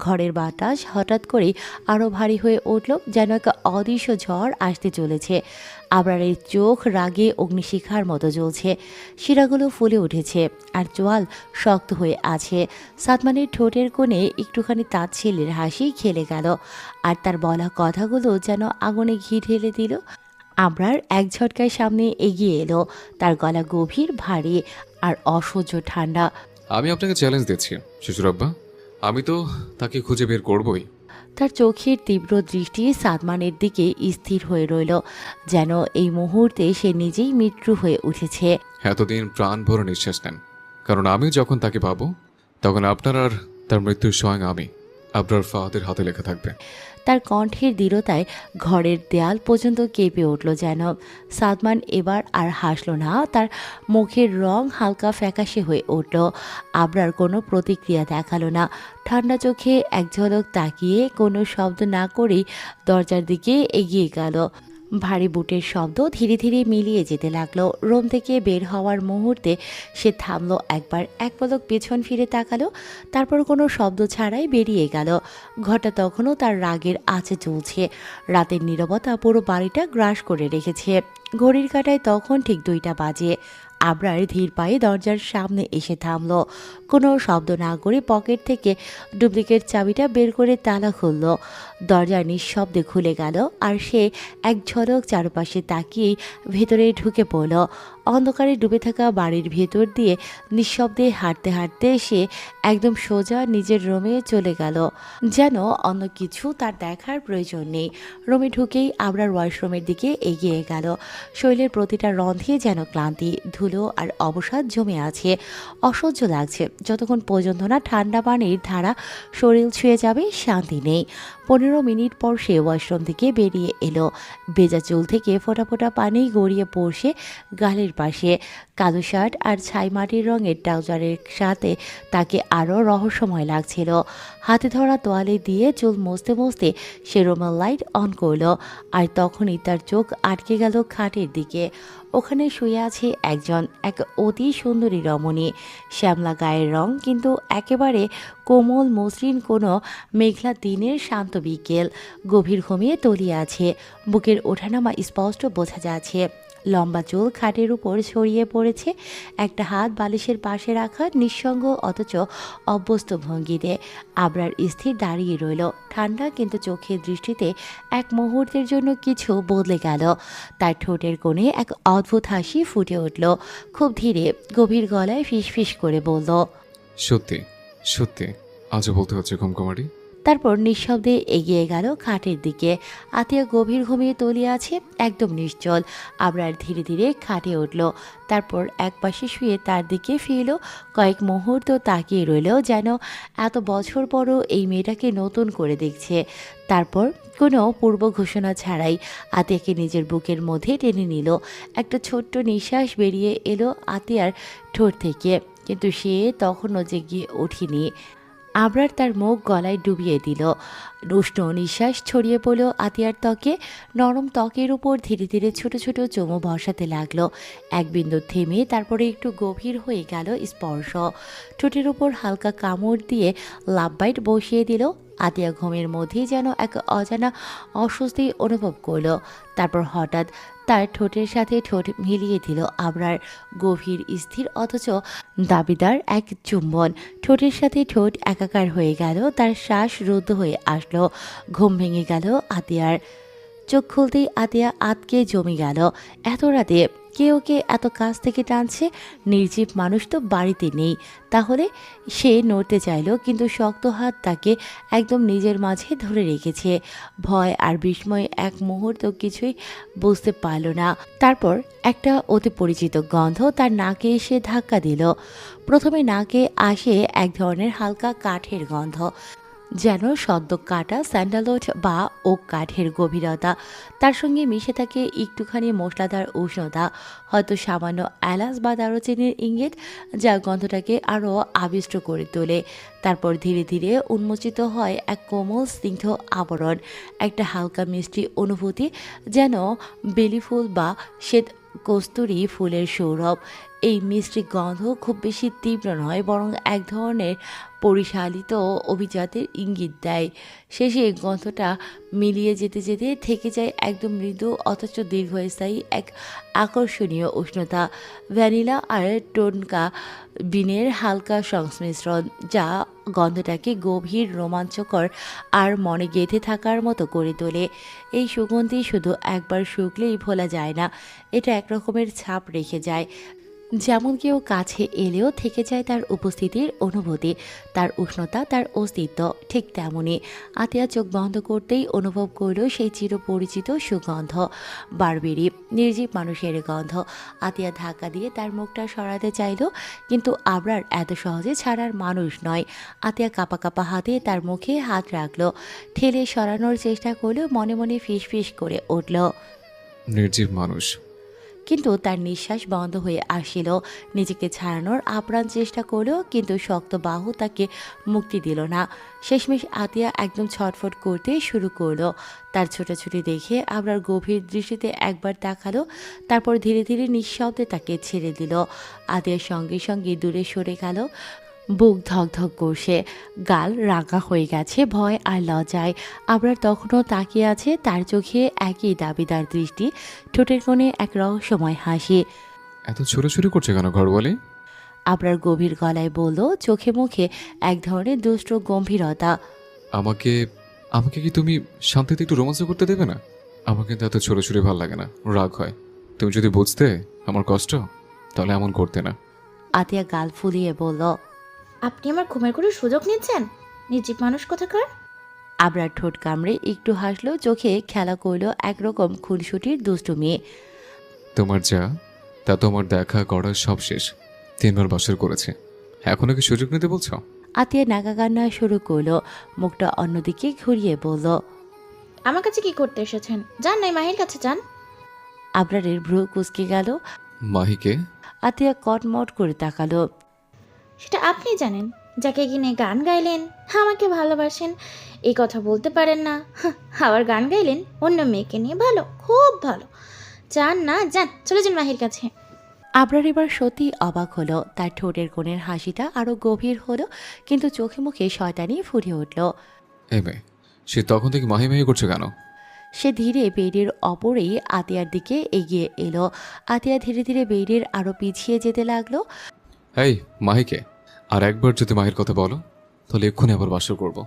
ঘরের বাতাস হঠাৎ করে আরও ভারী হয়ে উঠল, যেন এক অদৃশ্য ঝড় আসতে চলেছে। আবরারের চোখ রাগে অগ্নিশিখার মতো জ্বলছে, শিরাগুলো ফুলে উঠেছে আর চোয়াল শক্ত হয়ে আছে। সাদমানের ঠোঁটের কোণে একটুখানি তাচ্ছিল্যের হাসি খেলে গেল, আর তার বলা কথাগুলো যেন আগুনে ঘি ঢেলে দিল। আবরার এক ঝটকায় সামনে এগিয়ে এলো, তার গলা গভীর, ভারী আর অসহ্য ঠান্ডা। আমি আপনাকে চ্যালেঞ্জ দিচ্ছি শ্বশুর আব্বা, আমি তো তাকে খুঁজে বের করবই। তার চোখের তীব্র দৃষ্টি সাদমানের দিকে স্থির হয়ে রইল, যেন এই মুহূর্তে সে নিজেই মৃত্যু হয়ে উঠেছে। এতদিন প্রাণ ভরে নিঃশ্বাস নেন, কারণ আমি যখন তাকে পাবো তখন আপনার আর তার মৃত্যুর স্বয়ং আমি আপনার ফাহাদের হাতে লেখা থাকবে। তার কণ্ঠের দৃঢ়তায় ঘরের দেয়াল পর্যন্ত কেঁপে উঠল যেন। সাদমান এবার আর হাসল না, তার মুখের রং হালকা ফ্যাকাশে হয়ে উঠল। আবরার কোনো প্রতিক্রিয়া দেখালো না, ঠান্ডা চোখে এক ঝলক তাকিয়ে কোনো শব্দ না করেই দরজার দিকে এগিয়ে গেল। ভারী বুটের শব্দ ধীরে ধীরে মিলিয়ে যেতে লাগলো। রুম থেকে বের হওয়ার মুহূর্তে সে থামলো, একবার এক পলক পেছন ফিরে তাকালো, তারপর কোনো শব্দ ছাড়াই বেরিয়ে গেল। ঘরটা তখনও তার রাগের আঁচে চলছে। রাতের নীরবতা পুরো বাড়িটা গ্রাস করে রেখেছে। ঘড়ির কাঁটায় তখন ঠিক 2টা বাজে। আবরার ধীর পায়ে দরজার সামনে এসে থামলো, কোনো শব্দ না করে পকেট থেকে ডুপ্লিকেট চাবিটা বের করে তালা খুলল। দরজা নিঃশব্দে খুলে গেল, আর সে এক ঝলক চারপাশে তাকিয়েই ভেতরে ঢুকে পড়ল। অন্ধকারে ডুবে থাকা বাড়ির ভেতর দিয়ে নিঃশব্দে হাঁটতে হাঁটতে সে একদম সোজা নিজের রুমে চলে গেল, যেন অন্য কিছু তার দেখার প্রয়োজন নেই। রুমে ঢুকেই আবরার ওয়াশরুমের দিকে এগিয়ে গেল। শরীরের প্রতিটা রন্ধ্রে যেন ক্লান্তি, ধুলো আর অবসাদ জমে আছে। অসহ্য লাগছে, যতক্ষণ পর্যন্ত না ঠান্ডা পানির ধারা শরীর ছুঁয়ে যাবে শান্তি নেই। 15 মিনিট পর সে ওয়াশরুম থেকে বেরিয়ে এলো। ভেজা চুল থেকে ফোঁটা ফোঁটা পানি গড়িয়ে পড়ছে গালের পাশে। কালো শার্ট আর ছাই মাটির রঙের ট্রাউজারের সাথে তাকে আরও রহস্যময় লাগছিল। হাতে ধরা তোয়ালে দিয়ে চুল মুছতে মুছতে সে রুমের লাইট অন করলো, আর তখনই তার চোখ আটকে গেল খাটের দিকে। ওখানে শুয়ে আছে এক অতি সুন্দরী রমণী। শ্যামলা গায়ের রং, কিন্তু একেবারে কোমল মসৃণ, কোনো মেঘলা দিনের শান্ত বিকেল। গভীর ঘুমিয়ে তলিয়ে আছে, বুকের ওঠানামা স্পষ্ট বোঝা যাচ্ছে। লম্বা চুল খাটের উপর ছড়িয়ে পড়েছে, একটা হাত বালিশের পাশে রাখা, নিঃসঙ্গ অথচ অভ্যস্ত ভঙ্গিতে। আবরার স্থির দাঁড়িয়ে রইল, ঠান্ডা কিন্তু চোখের দৃষ্টিতে এক মুহূর্তের জন্য কিছু বদলে গেল। তার ঠোঁটের কোণে এক অদ্ভুত হাসি ফুটে উঠল, খুব ধীরে গভীর গলায় ফিসফিস করে বলল, সত্যি সত্যি আজও বলতে হচ্ছে ঘুমকুমারি। তারপর নিঃশব্দে এগিয়ে গেল খাটের দিকে। আতিয়া গভীর ঘুমিয়ে তলিয়ে আছে, একদম নিশ্চল। আবরার ধীরে ধীরে খাটে উঠল, তারপর একপাশে শুয়ে তার দিকে ফিরল। কয়েক মুহূর্ত তাকিয়ে রইল, যেন এত বছর পরও এই মেয়েটাকে নতুন করে দেখছে। তারপর কোনো পূর্ব ঘোষণা ছাড়াই আতিয়াকে নিজের বুকের মধ্যে টেনে নিল। একটা ছোট্ট নিঃশ্বাস বেরিয়ে এলো আতিয়ার ঠোঁট থেকে, কিন্তু সে তখনও জেগে ওঠেনি। আবরার তার মুখ গলায় ডুবিয়ে দিল। উষ্ণ নিঃশ্বাস ছড়িয়ে পড়ল আতিয়ার ত্বকে। নরম ত্বকের উপর ধীরে ধীরে ছোট ছোট চুমু বসাতে লাগলো। এক বিন্দু থেমে তারপরে একটু গভীর হয়ে গেল স্পর্শ। ঠোঁটের উপর হালকা কামড় দিয়ে লাভ বাইট বসিয়ে দিল। আতিয়া ঘুমের মধ্যেই যেন এক অজানা অস্বস্তি অনুভব করলো। তারপর হঠাৎ তার ঠোঁটের সাথে ঠোঁট মিলিয়ে দিল আবরার। গভীর, স্থির অথচ দাবিদার এক চুম্বন। ঠোঁটের সাথে ঠোঁট একাকার হয়ে গেল, তার শ্বাস রুদ্ধ হয়ে আসলো। ঘুম ভেঙে গেল আতিয়ার। চোখ খুলতেই আতিয়া আতকে জমে গেল। এত রাতে কে ওকে এত কাছ থেকে টানছে? নির্জীব মানুষ তো বাড়িতে নেই। তাহলে সে নড়তে চাইল, কিন্তু শক্ত হাত তাকে একদম নিজের মাঝে ধরে রেখেছে। ভয় আর বিস্ময় এক মুহূর্ত কিছুই বুঝতে পারল না। তারপর একটা অতি পরিচিত গন্ধ তার নাকে এসে ধাক্কা দিল। প্রথমে নাকে আসে এক ধরনের হালকা কাঠের গন্ধ, যেন সদ্য কাটা স্যান্ডালউড বা ওক কাঠের গভীরতা। তার সঙ্গে মিশে থাকে একটুখানি মশলাদার উষ্ণতা, হয়তো সামান্য এলাচ বা দারুচিনির ইঙ্গিত, যা গন্ধটাকে আরও আবিষ্ট করে তোলে। তারপর ধীরে ধীরে উন্মোচিত হয় এক কোমল স্নিগ্ধ আবরণ, একটা হালকা মিষ্টি অনুভূতি, যেন বেলি ফুল বা শ্বেত কস্তুরী ফুলের সৌরভ। এই মিষ্টি গন্ধ খুব বেশি তীব্র নয়, বরং এক ধরনের পরিশালিত অভিজাতের ইঙ্গিত দেয়। শেষে এই গন্ধটা মিলিয়ে যেতে যেতে থেকে যায় একদম মৃদু অথচ দীর্ঘস্থায়ী এক আকর্ষণীয় উষ্ণতা, ভ্যানিলা আর টোনকা বিনের হালকা সংমিশ্রণ, যা গন্ধটাকে গভীর, রোমাঞ্চকর আর মনে গেঁথে থাকার মতো করে তোলে। এই সুগন্ধি শুধু একবার শুকলেই ভোলা যায় না, এটা এক রকমের ছাপ রেখে যায়। যেমন কেউ কাছে এলেও থেকে যায় তার উপস্থিতির অনুভূতি, তার উষ্ণতা, তার অস্তিত্ব। ঠিক তেমনই আতিয়া চোখ বন্ধ করতেই অনুভব করল সেই চিরপরিচিত সুগন্ধ, বারবেরি, নির্জীব মানুষের গন্ধ। আতিয়া ধাক্কা দিয়ে তার মুখটা সরাতে চাইল, কিন্তু আবরার এত সহজে ছাড়ার মানুষ নয়। আতিয়া কাঁপা কাঁপা হাতে তার মুখে হাত রাখল, ঠেলে সরানোর চেষ্টা করল, মনে মনে ফিস ফিস করে উঠল। নির্জীব মানুষ। কিন্তু তার নিঃশ্বাস বন্ধ হয়ে আসছিল। নিজেকে ছাড়ানোর আপ্রাণ চেষ্টা করলেও কিন্তু শক্ত বাহু তাকে মুক্তি দিল না। শেষমেশ আতিয়া একদম ছটফট করতে শুরু করলো। তার ছোটাছুটি দেখে আবরার গভীর দৃষ্টিতে একবার তাকালো, তারপর ধীরে ধীরে নিঃশব্দে তাকে ছেড়ে দিল। আতিয়ার সঙ্গে সঙ্গে দূরে সরে গেল। বুক ধকধক করছে, গাল রাঙা হয়ে গেছে ভয় আর লজ্জায়। আবরার তখনও তাকিয়ে আছে, তার চোখে একই দাবিদার দৃষ্টি, ঠোঁটের কোণে এক রহস্যময় হাসি। এত ছোটাছুটি করছে কেন ঘরওয়ালি? আবরার গভীর গলায় বলল, চোখে মুখে এক ধরনের দুষ্ট গম্ভীরতা। আমাকে আমাকে কি তুমি শান্তিতে একটু রোমাঞ্চ করতে দেবে না? আমার কিন্তু এত ছোটাছুটি ভাল লাগে না, রাগ হয়। তুমি যদি বুঝতে আমার কষ্ট, তাহলে এমন করতে না। আতিয়া গাল ফুলিয়ে বলল। আপনি আমার ঘুমের কোনো সুযোগ নিচ্ছেন, নির্জীব মানুষ কোথাকার। আবরার ঠোঁট কামড়ে একটু হাসলো, চোখে খেলা করল একরকম খুনসুটির দুষ্টু মেয়ে। তোমার যা তা তোমার দেখা করা সব শেষ। 3 বার বাসর করেছে, এখনো কি সুযোগ নিতে বলছো? আতিয়া নাকা কান্না শুরু করলো, মুখটা অন্যদিকে ঘুরিয়ে বলল। আমার কাছে কি করতে এসেছেন? যান নাই মাহির কাছে যান। আবরারের ভ্রু কুঁচকে গেল। মাহিকে? আতিয়া কটমট করে তাকালো। সেটা আপনি জানেন, যাকে কিনে গান গাইলেন আমাকে ভালোবাসেন, এই কথা বলতে পারেন না, আবার গান গাইলেন অন্য মেয়েকে নিয়ে। ভালো, খুব ভালো। যান না, যান, চলে যান মাহির কাছে। আবরার এবার সত্যি অবাক হলো, তার ঠোঁটের কোণের হাসিটা আরো গভীর হলো, কিন্তু চোখে মুখে শয়তানি ফুটে উঠল। এই মেয়ে, সে তখন থেকে মাহি মাহি করছে কেন? সে ধীরে বেডের অপরেই আতিয়ার দিকে এগিয়ে এলো। আতিয়া ধীরে ধীরে বেডের আরো পিছিয়ে যেতে লাগলো। এই মাহিকে, আর একবার যদি মাহির কথা বলো, তাহলে এক্ষুনি আবার বাসর করবো।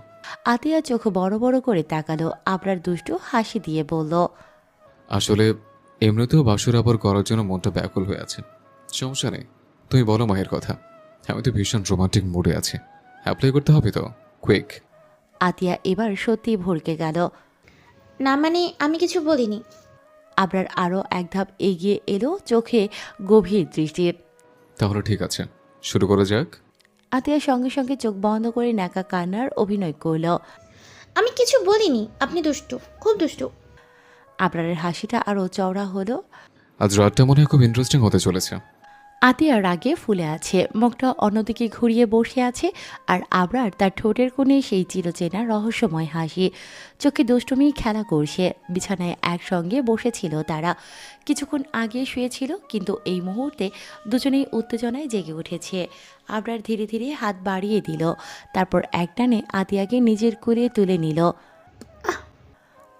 আতিয়া চোখ বড় বড় করে তাকালো। আবরার দুষ্টু হাসি দিয়ে বলল। আসলে এমনিতেও বাসর আবার করার জন্য মনটা ব্যাকুল হয়ে আছে। সমস্যা নেই, তুমি বলো মাহির কথা। আমি তো ভীষণ রোমান্টিক মুডে আছি, অ্যাপ্লাই করতে হবে তো, কুইক। আতিয়া এবার সত্যি ভড়কে গেল। না মানে আমি কিছু বলিনি। আবরার আরো এক ধাপ এগিয়ে এলো, চোখে গভীর দৃষ্টি। তাহলে ঠিক আছে, শুরু করা যাক। আতিয়া সঙ্গে সঙ্গে চোখ বন্ধ করে নাকা কান্নার অভিনয় করল। আমি কিছু বলিনি, আপনি দুষ্টু, খুব দুষ্টু। আবরারের হাসিটা আরো চওড়া হলো। আজ রাতটা মনে হয় খুব ইন্টারেস্টিং হতে চলেছে। আতিয়া রাগে ফুলে আছে, মুখটা অন্যদিকে ঘুরিয়ে বসে আছে, আর আবরার তার ঠোঁটের কোণে সেই চিরচেনা রহস্যময় হাসি। চোখে দুষ্টুমি খেলা করছে। বিছানায় একসঙ্গে বসেছিল তারা, কিছুক্ষণ আগে শুয়েছিল, কিন্তু এই মুহূর্তে দুজনেই উত্তেজনায় জেগে উঠেছে। আবরার ধীরে ধীরে হাত বাড়িয়ে দিল, তারপর একটানে আতিয়াকে নিজের কোলে তুলে নিল।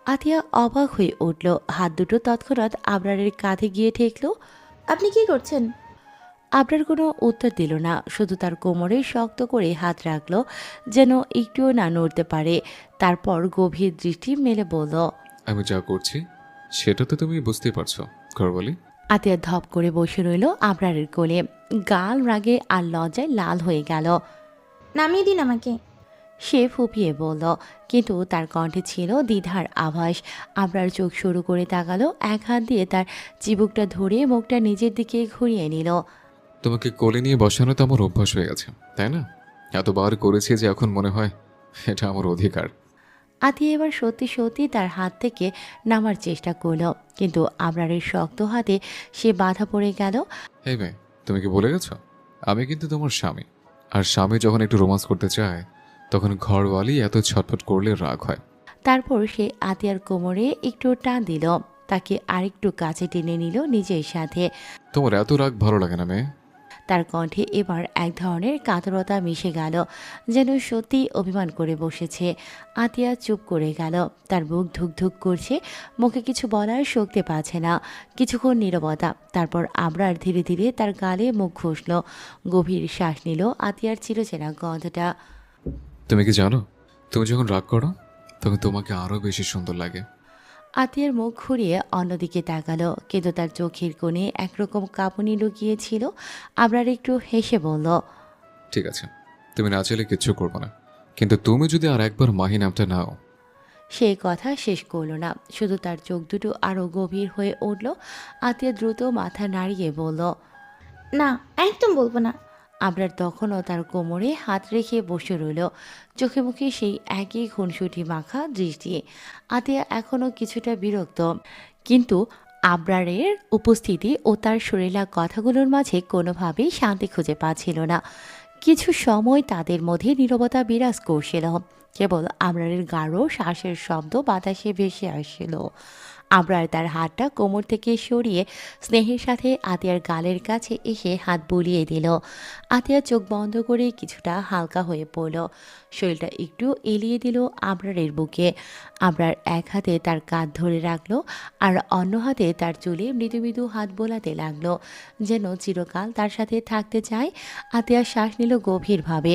আতিয়া অবাক হয়ে উঠল, হাত দুটো তৎক্ষণাৎ আবরারের কাঁধে গিয়ে ঠেকল। আপনি কি করছেন? আবরার কোনো উত্তর দিল না, শুধু তার কোমরে শক্ত করে হাত রাখল, যেন একটুও না নড়তে পারে। তারপর গভীর দৃষ্টি মেলে বলল। আমি যা করছি সেটা তো তুমি বুঝতেই পারছো ঘরওয়ালি। আতিয়া ধপ করে বসে রইল আবরারের কোলে, গাল রাগে আর লজ্জায় লাল হয়ে গেল। নামিয়ে দিন আমাকে। সে ফুপিয়ে বলল, কিন্তু তার কণ্ঠে ছিল দ্বিধার আভাস। আবরার চোখ শুরু করে তাকালো, এক হাত দিয়ে তার চিবুকটা ধরে মুখটা নিজের দিকে ঘুরিয়ে নিল। তোমাকে কোলে নিয়ে বসানো তো আমার অভ্যাস হয়ে গেছে, তাই না? এতবার করেছি যে এখন মনে হয় এটা আমার অধিকার। আতিয়া এবার সত্যি সত্যি তার হাত থেকে নামার চেষ্টা করল, কিন্তু আবরারের শক্ত হাতে সে বাধা পড়ে গেল। এই মেয়ে, তুমি কি বলে গেছো? আমি কিন্তু তোমার স্বামী, আর স্বামী যখন একটু রোমান্স করতে চায় তখন ঘরওয়ালি এত ছটফট করলে রাগ হয়। তারপর সে আতিয়ার কোমরে একটু টান দিল, তাকে আরেকটু কাছে টেনে নিল নিজের সাথে। তোমার এত রাগ ভালো লাগে না মেয়ে? তার কণ্ঠে এবার এক ধরনের কাতরতা মিশে গেল, যেন সত্যি অভিমান করে বসেছে। আতিয়া চুপ করে গেল, তার বুক ধুকধুক করছে, মুখে কিছু বলার শক্তি পাচ্ছে না। কিছুক্ষণ নীরবতা, তারপর আবরার ধীরে ধীরে তার গালে মুখ ঘষল, গভীর শ্বাস নিল। আতিয়ার চিরচেনা গন্ধটা। তুমি কি জানো, তুমি যখন রাগ করো তখন তোমাকে আরও বেশি সুন্দর লাগে। আতিয়ার মুখ ঘুরিয়ে অন্যদিকে তাকালো, কিন্তু তার চোখের কোণে একরকম কাঁপুনি লুকিয়েছিল। আবরার একটু হেসে বলল, ঠিক আছে, তুমি না চাইলে কিচ্ছু করবো না, কিন্তু তুমি যদি আর একবার মাহি নামটা নাও। সে কথা শেষ করল না, শুধু তার চোখ দুটো আরও গভীর হয়ে উঠল। আতিয়া দ্রুত মাথা নাড়িয়ে বলল, না, একদম বলবো না। আবরার তখনও তার কোমরে হাত রেখে বসে রইল, চোখে মুখে সেই একই খুনসুটি মাখা দৃষ্টি। আতিয়া এখনও কিছুটা বিরক্ত, কিন্তু আবরারের উপস্থিতি ও তার শরীরা কথাগুলোর মাঝে কোনোভাবেই শান্তি খুঁজে পাচ্ছিল না। কিছু সময় তাদের মধ্যে নীরবতা বিরাজ করছিল, কেবল আবরারের গাঢ় শ্বাসের শব্দ বাতাসে ভেসে আসছিল। আবরার তার হাতটা কোমর থেকে সরিয়ে স্নেহের সাথে আতিয়ার গালের কাছে এসে হাত বুলিয়ে দিল। আতিয়া চোখ বন্ধ করে কিছুটা হালকা হয়ে পড়ল, শরীরটা একটু এলিয়ে দিল আবরারের বুকে। আবরার এক হাতে তার কাঁধ ধরে রাখলো, আর অন্য হাতে তার চুলে মৃদু মৃদু হাত বোলাতে লাগলো, যেন চিরকাল তার সাথে থাকতে চায়। আতিয়া শ্বাস নিল গভীরভাবে,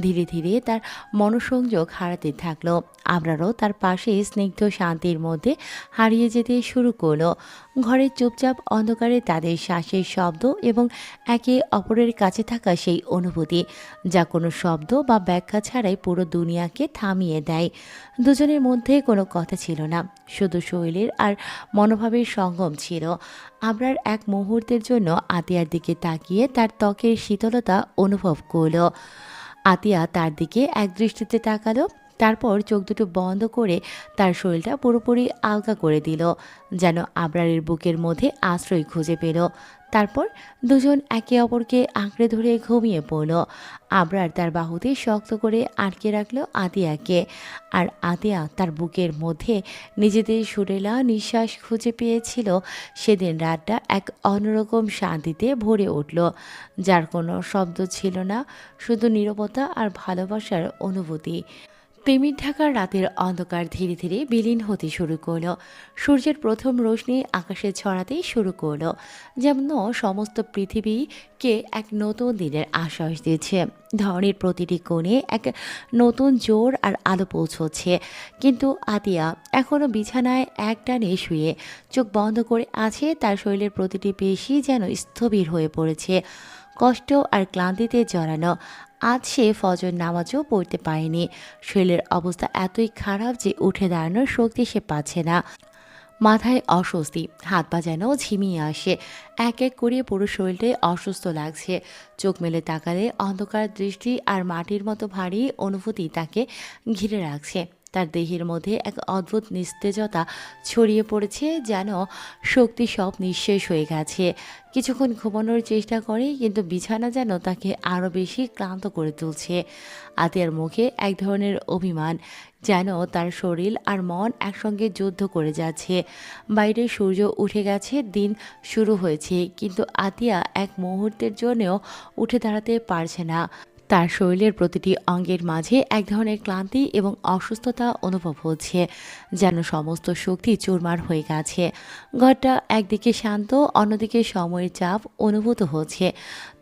ধীরে ধীরে তার মনোসংযোগ হারাতে থাকলো। আবরারও তার পাশে স্নিগ্ধ শান্তির মধ্যে হারিয়ে যেতে শুরু করলো। ঘরের চুপচাপ অন্ধকারে তাদের শ্বাসের শব্দ এবং একে অপরের কাছে থাকা সেই অনুভূতি, যা কোনো শব্দ বা ব্যাখ্যা ছাড়াই পুরো দুনিয়াকে থামিয়ে দেয়। দুজনের মধ্যে কোনো কথা ছিল না, শুধু শরীরের আর মনোভাবের সঙ্গম ছিল। আবরার এক মুহূর্তের জন্য আতিয়ার দিকে তাকিয়ে তার ত্বকের শীতলতা অনুভব করল। আতিয়া তার দিকে এক দৃষ্টিতে তাকালো, তারপর চোখ দুটো বন্ধ করে তার শরীরটা পুরোপুরি আলগা করে দিল, যেন আবরারের বুকের মধ্যে আশ্রয় খুঁজে পেল। তারপর দুজন একে অপরকে আঁকড়ে ধরে ঘুমিয়ে পড়ল। আবরার তার বাহুতে শক্ত করে আটকে রাখলো আতিয়াকে, আর আতিয়া তার বুকের মধ্যে নিজেদের সুরেলা নিঃশ্বাস খুঁজে পেয়েছিল। সেদিন রাতটা এক অন্যরকম শান্তিতে ভরে উঠল, যার কোনো শব্দ ছিল না, শুধু নীরবতা আর ভালোবাসার অনুভূতি। তিমির ঢাকা রাতের অন্ধকার ধীরে ধীরে বিলীন হতে শুরু করলো। সূর্যের প্রথম রোশনি আকাশে ছড়াতেই শুরু করলো, যেমন সমস্ত পৃথিবীকে এক নতুন দিনের আশ্বাস দিচ্ছে। ধরনের প্রতিটি কোণে এক নতুন জোর আর আলো পৌঁছচ্ছে। কিন্তু আতিয়া এখনও বিছানায় একটানে শুয়ে চোখ বন্ধ করে আছে, তার শরীরের প্রতিটি পেশি যেন স্থবির হয়ে পড়েছে, কষ্ট আর ক্লান্তিতে জড়ানো। আজ সে ফজর নামাজও পড়তে পারেনি। শরীরের অবস্থা এতই খারাপ যে উঠে দাঁড়ানোর শক্তি সে পাচ্ছে না। মাথায় অস্বস্তি, হাত পা যেন ঝিমিয়ে আসে, এক এক করে পুরো শরীরটাই অসুস্থ লাগছে। চোখ মেলে তাকালে অন্ধকার দৃষ্টি আর মাটির মতো ভারী অনুভূতি তাকে ঘিরে রাখছে। তার দেহের মধ্যে এক অদ্ভুত নিস্তেজতা ছড়িয়ে পড়েছে, যেন শক্তি সব নিঃশেষ হয়ে গেছে। কিছুক্ষণ ঘুমানোর চেষ্টা করে, কিন্তু বিছানা যেন তাকে আরও বেশি ক্লান্ত করে তুলছে। আতিয়ার মুখে এক ধরনের অভিমান, যেন তার শরীর আর মন একসঙ্গে যুদ্ধ করে যাচ্ছে। বাইরে সূর্য উঠে গেছে, দিন শুরু হয়েছে, কিন্তু আতিয়া এক মুহূর্তের জন্যও উঠে দাঁড়াতে পারছে না। তার শরীরের প্রতিটি অঙ্গের মাঝে এক ধরনের ক্লান্তি এবং অসুস্থতা অনুভব হচ্ছে, যেন সমস্ত শক্তি চুরমার হয়ে গেছে। ঘরটা একদিকে শান্ত, অন্যদিকে সময়ের চাপ অনুভূত হচ্ছে।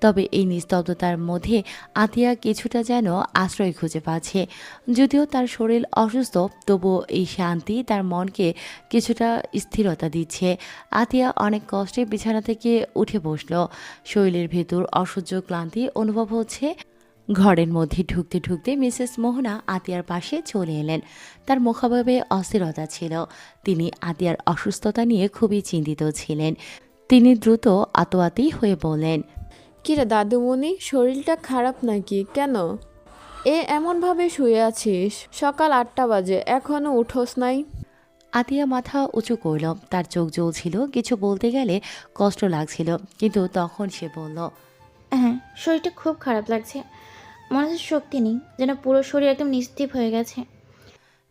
তবে এই নিস্তব্ধতার মধ্যে আতিয়া কিছুটা যেন আশ্রয় খুঁজে পাচ্ছে। যদিও তার শরীর অসুস্থ, তবুও এই শান্তি তার মনকে কিছুটা স্থিরতা দিচ্ছে। আতিয়া অনেক কষ্টে বিছানা থেকে উঠে বসল। শরীরের ভেতর অসহ্য ক্লান্তি অনুভব হচ্ছে। ঘরের মধ্যে ঢুকতে ঢুকতে মিসেস মোহনা আতিয়ার পাশে চলে এলেন। তার মুখাভাবে অস্থিরতা ছিল। তিনি আতিয়ার অসুস্থতা নিয়ে খুবই চিন্তিত ছিলেন। তিনি দ্রুত আতোয়াতি হয়ে বললেন, কিরে দাদুমণি, শরীরটা খারাপ নাকি? কেন এমনভাবে শুয়ে আছিস? সকাল 8টা বাজে, এখনো উঠোস নাই? আতিয়া মাথা উঁচু করল, তার চোখ জ্বলছিল। কিছু বলতে গেলে কষ্ট লাগছিল, কিন্তু তখন সে বলল, হ্যাঁ, শরীরটা খুব খারাপ লাগছে, মনে হচ্ছে শক্তি নেই, যেন পুরো শরীর একদম নিস্তেজ হয়ে গেছে।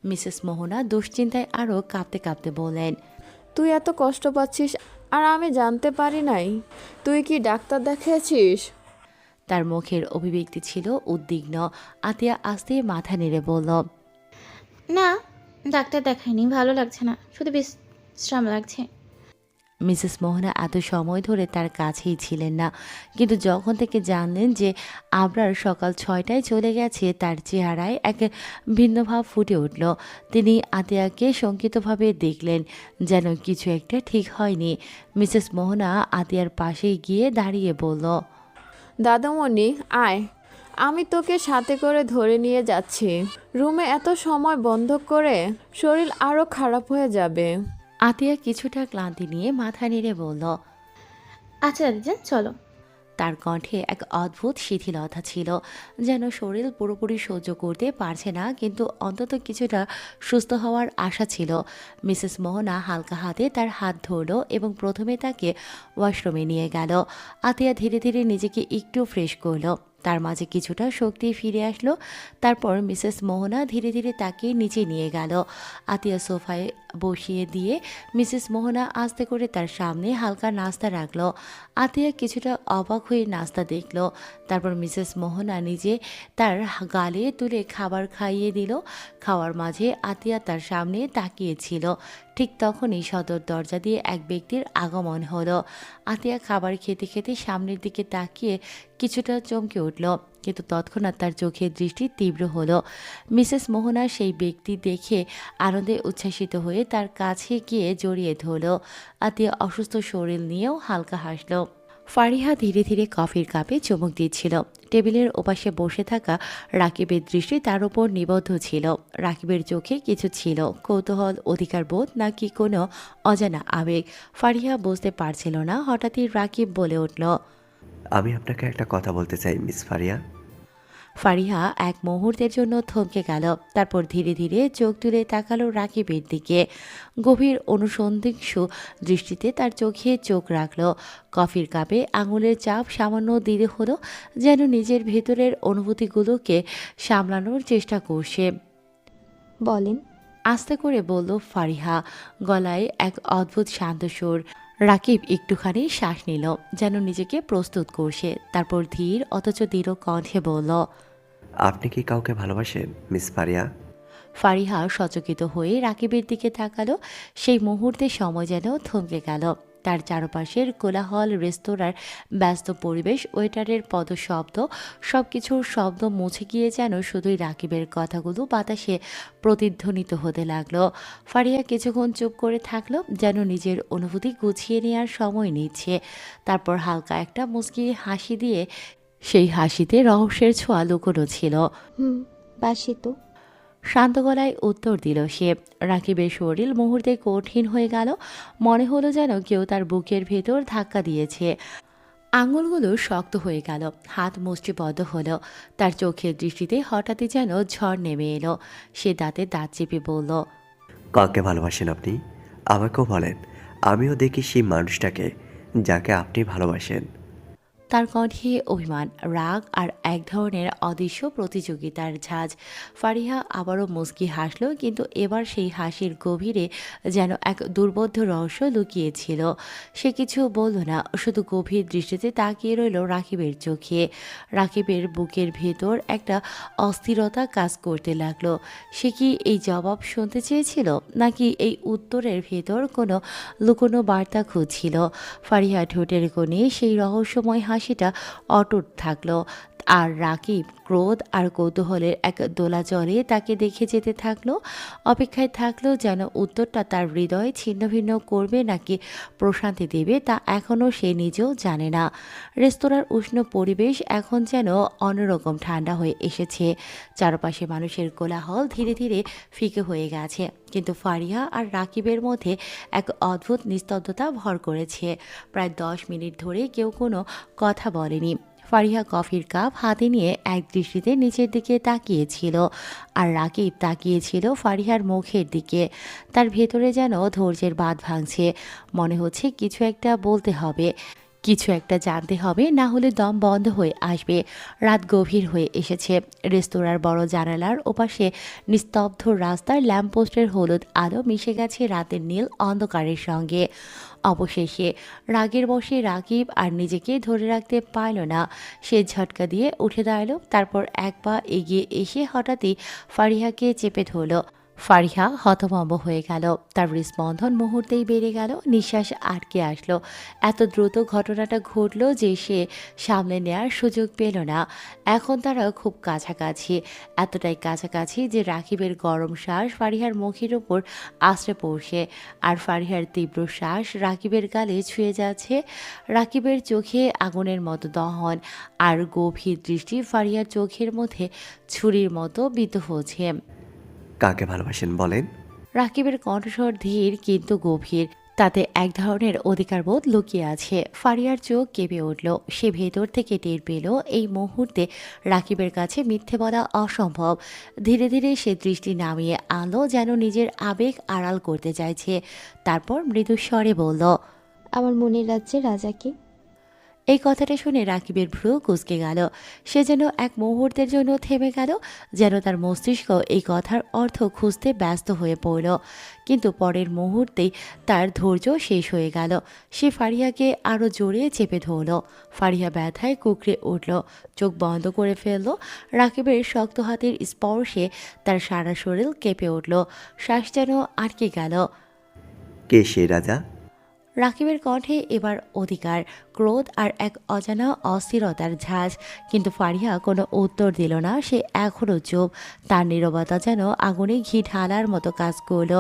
মিসেস মোহনা দুশ্চিন্তায় আরও কাঁপতে কাঁপতে বললেন, তুই এত কষ্ট পাচ্ছিস আর আমি জানতে পারি নাই? তুই কি ডাক্তার দেখিয়েছিস? তার মুখের অভিব্যক্তি ছিল উদ্বিগ্ন। আতিয়া আস্তে মাথা নেড়ে বলল, না, ডাক্তার দেখায়নি, ভালো লাগছে না, শুধু বিশ্রাম লাগছে। মিসেস মোহনা এত সময় ধরে তার কাছেই ছিলেন না, কিন্তু যখন থেকে জানলেন যে আবরার সকাল 6টায় চলে গেছে, তার চেহারায় এক ভিন্ন ভাব ফুটে উঠল। তিনি আতিয়াকে শঙ্কিতভাবে দেখলেন, যেন কিছু একটা ঠিক হয়নি। মিসেস মোহনা আতিয়ার পাশে গিয়ে দাঁড়িয়ে বলল, দাদুমণি আয়, আমি তোকে সাথে করে ধরে নিয়ে যাচ্ছি। রুমে এত সময় বন্ধ করে শরীর আরও খারাপ হয়ে যাবে। আতিয়া কিছুটা ক্লান্তি নিয়ে মাথা নেড়ে বলল। আচ্ছা দাদিজান, চলো। তার কণ্ঠে এক অদ্ভুত শিথিলতা ছিল, যেন শরীর পুরোপুরি সহ্য করতে পারছে না, কিন্তু অন্তত কিছুটা সুস্থ হওয়ার আশা ছিল। মিসেস মোহনা হালকা হাতে তার হাত ধরল এবং প্রথমে তাকে ওয়াশরুমে নিয়ে গেল। আতিয়া ধীরে ধীরে নিজেকে একটু ফ্রেশ করলো, তার মাঝে কিছুটা শক্তি ফিরে আসলো। তারপর মিসেস মোহনা ধীরে ধীরে তাকে নিচে নিয়ে গেল। আতিয়া সোফায় বসিয়ে দিয়ে মিসেস মোহনা আস্তে করে তার সামনে হালকা নাস্তা রাখলো। আতিয়া কিছুটা অবাক হয়ে নাস্তা দেখল। তারপর মিসেস মোহনা নিজে তার গালে তুলে খাবার খাইয়ে দিল। খাওয়ার মাঝে আতিয়া তার সামনে তাকিয়েছিল। ঠিক তখনই সদর দরজা দিয়ে এক ব্যক্তির আগমন হলো। আতিয়া খাবার খেতে খেতে সামনের দিকে তাকিয়ে কিছুটা চমকে উঠল, কিন্তু তৎক্ষণাৎ তার চোখের দৃষ্টি তীব্র হলো। মিসেস মোহনা সেই ব্যক্তি দেখে আনন্দে উচ্ছ্বাসিত হয়ে তার কাছে গিয়ে জড়িয়ে ধরল। আতিয়া অসুস্থ শরীর নিয়েও হালকা হাসল। ফারিহা ধীরে ধীরে কফির কাপে চুমুক দিচ্ছিল। টেবিলের ওপাশে বসে থাকা রাকিবের দৃষ্টি তার উপর নিবদ্ধ ছিল। রাকিবের চোখে কিছু ছিল, কৌতূহল, অধিকারবোধ নাকি কোনো অজানা আবেগ। ফারিহা বুঝতে পারছিল না। হঠাৎই রাকিব বলে উঠল, আমি আপনাকে একটা কথা বলতে চাই মিস ফারিয়া। ফারিহা এক মুহূর্তের জন্য থমকে গেল, তারপর ধীরে ধীরে চোখ তুলে তাকালো রাকিবের দিকে। গভীর অনুসন্ধিৎসু দৃষ্টিতে তার চোখে চোখ রাখল। কফির কাপে আঙুলের চাপ সামান্য দিতে হলো, যেন নিজের ভেতরের অনুভূতিগুলোকে সামলানোর চেষ্টা করছে। বলেন। আস্তে করে বলল ফারিহা, গলায় এক অদ্ভুত শান্ত সুর। রাকিব একটুখানি শ্বাস নিল, যেন নিজেকে প্রস্তুত করছে। তারপর ধীর অথচ দৃঢ় কণ্ঠে বলল, আপনি কি কাউকে ভালোবাসেন মিস ফারিয়া? ফারিহা সচকিত হয়ে রাকিবের দিকে তাকালো। সেই মুহূর্তে সময় যেন থমকে গেল। তার চারপাশের কোলাহল, রেস্তোরাঁর ব্যস্ত পরিবেশ, ওয়েটারের পদশব্দ, সব কিছুর শব্দ মুছে গিয়ে যেন শুধুই রাকিবের কথাগুলো বাতাসে প্রতিধ্বনিত হতে লাগলো। ফারিয়া কিছুক্ষণ চুপ করে থাকলো, যেন নিজের অনুভূতি গুছিয়ে নেওয়ার সময় নিচ্ছে। তারপর হালকা একটা মুচকি হাসি দিয়ে, সেই হাসিতে রহস্যের ছোঁয়া লুকোনো ছিল, বাসি তো। শান্ত গলায় উত্তর দিল সে। রাকিবের শরীর মুহূর্তে কঠিন হয়ে গেল। মনে হলো যেন কেউ তার বুকের ভেতর ধাক্কা দিয়েছে। আঙুলগুলো শক্ত হয়ে গেল, হাত মুষ্টিবদ্ধ হলো। তার চোখের দৃষ্টিতে হঠাৎই যেন ঝড় নেমে এলো। সে দাঁতে দাঁত চেপে বলল, কাকে ভালোবাসেন আপনি? আমাকেও বলেন, আমিও দেখি সেই মানুষটাকে যাকে আপনি ভালোবাসেন। তার কণ্ঠে অভিমান, রাগ আর এক ধরনের অদৃশ্য প্রতিযোগিতার ঝাঁজ। ফারিহা আবারও মুচকি হাসল, কিন্তু এবার সেই হাসির গভীরে যেন এক দুর্বোধ্য রহস্য লুকিয়েছিল। সে কিছু বলল না, শুধু গভীর দৃষ্টিতে তাকিয়ে রইল রাকিবের চোখে। রাকিবের বুকের ভেতর একটা অস্থিরতা কাজ করতে লাগলো। সে কি এই জবাব শুনতে চেয়েছিল, নাকি এই উত্তরের ভেতর কোনো লুকোনো বার্তা খুঁজছিল? ফারিহা ঠোঁটের কোণে সেই রহস্যময় হাসিটা অটুট থাকলো, আর রাকিব ক্রোধ আর কৌতূহলের এক দোলাচলে তাকে দেখে যেতে থাকলো। অপেক্ষায় থাকলো যেন উত্তরটা তার হৃদয় ছিন্ন ভিন্ন করবে নাকি প্রশান্তি দেবে, তা এখনও সে নিজেও জানে না। রেস্তোরাঁর উষ্ণ পরিবেশ এখন যেন অন্যরকম ঠান্ডা হয়ে এসেছে। চারপাশে মানুষের কোলাহল ধীরে ধীরে ফিকে হয়ে গেছে, কিন্তু ফারিহা আর রাকিবের মধ্যে এক অদ্ভুত নিস্তব্ধতা ভর করেছে। প্রায় 10 মিনিট ধরে কেউ কোনো কথা বলেনি। ফারিহা কফির কাপ হাতে নিয়ে এক দৃষ্টিতে নিচের দিকে তাকিয়েছিল, আর রাকিব তাকিয়েছিল ফারিহার মুখের দিকে। তার ভেতরে যেন ধৈর্যের বাঁধ ভাঙছে। মনে হচ্ছে কিছু একটা বলতে হবে, কিছু একটা জানতে হবে, না হলে দম বন্ধ হয়ে আসবে। রাত গভীর হয়ে এসেছে। রেস্তোরাঁর বড় জানালার ওপাশে নিস্তব্ধ রাস্তার ল্যাম্পপোস্টের হলুদ আলো মিশে গেছে রাতের নীল অন্ধকারের সঙ্গে। অবশেষে রাগের বশে রাকিব আর নিজেকে ধরে রাখতে পারল না। সে ঝটকা দিয়ে উঠে দাঁড়ালো, তারপর এক পা এগিয়ে এসে হঠাৎই ফারিহাকে চেপে ধরল। ফারিহা হতভম্ব হয়ে গেল। তার হৃদস্পন্দন মুহূর্তেই বেড়ে গেল, নিঃশ্বাস আটকে আসলো। এত দ্রুত ঘটনাটা ঘটল যে সে সামলে নেয়ার সুযোগ পেল না। এখন তারা খুব কাছাকাছি, এতটাই কাছাকাছি যে রাকিবের গরম শ্বাস ফারিহার মুখের উপর আশ্রে পড়ছে, আর ফারিহার তীব্র শ্বাস রাকিবের গালে ছুঁয়ে যাচ্ছে। রাকিবের চোখে আগুনের মতো দহন, আর গভীর দৃষ্টি ফারিহার চোখের মধ্যে ছুরির মতো বিদ্ধ হচ্ছে। কাকে ভালোবাসেন বলেন? রাকিবের কণ্ঠস্বর ধীর কিন্তু গভীর, তাতে এক ধরনের অধিকারবোধ লুকিয়ে আছে। ফারিয়ার চোখ কেঁপে উঠল। সে ভেতর থেকে টের পেল এই মুহূর্তে রাকিবের কাছে মিথ্যে বলা অসম্ভব। ধীরে ধীরে সে দৃষ্টি নামিয়ে আনলো, যেন নিজের আবেগ আড়াল করতে চাইছে। তারপর মৃদু স্বরে বলল, আমার মনের রাজ্যে রাজাকে। এই কথাটা শুনে রাকিবের ভ্রু কুঁচকে গেল। সে যেন এক মুহূর্তের জন্য থেমে গেল, যেন তার মস্তিষ্ক এই কথার অর্থ খুঁজতে ব্যস্ত হয়ে পড়ল। কিন্তু পরের মুহূর্তেই তার ধৈর্য শেষ হয়ে গেল। সে ফারিয়াকে আরও জোরে চেপে ধরল। ফারিয়া ব্যথায় কুকড়ে উঠল, চোখ বন্ধ করে ফেলল। রাকিবের শক্ত হাতের স্পর্শে তার সারা শরীর কেঁপে উঠল, শ্বাস যেন আটকে গেল। কে সেই রাজা? রাকিবের কণ্ঠে এবার অধিকার, ক্রোধ আর এক অজানা অস্থিরতার ঝাঁজ। কিন্তু ফারিহা কোনো উত্তর দিল না। সে এখনও চুপ। তার নীরবতা যেন আগুনে ঘি ঢালার মতো কাজ করল।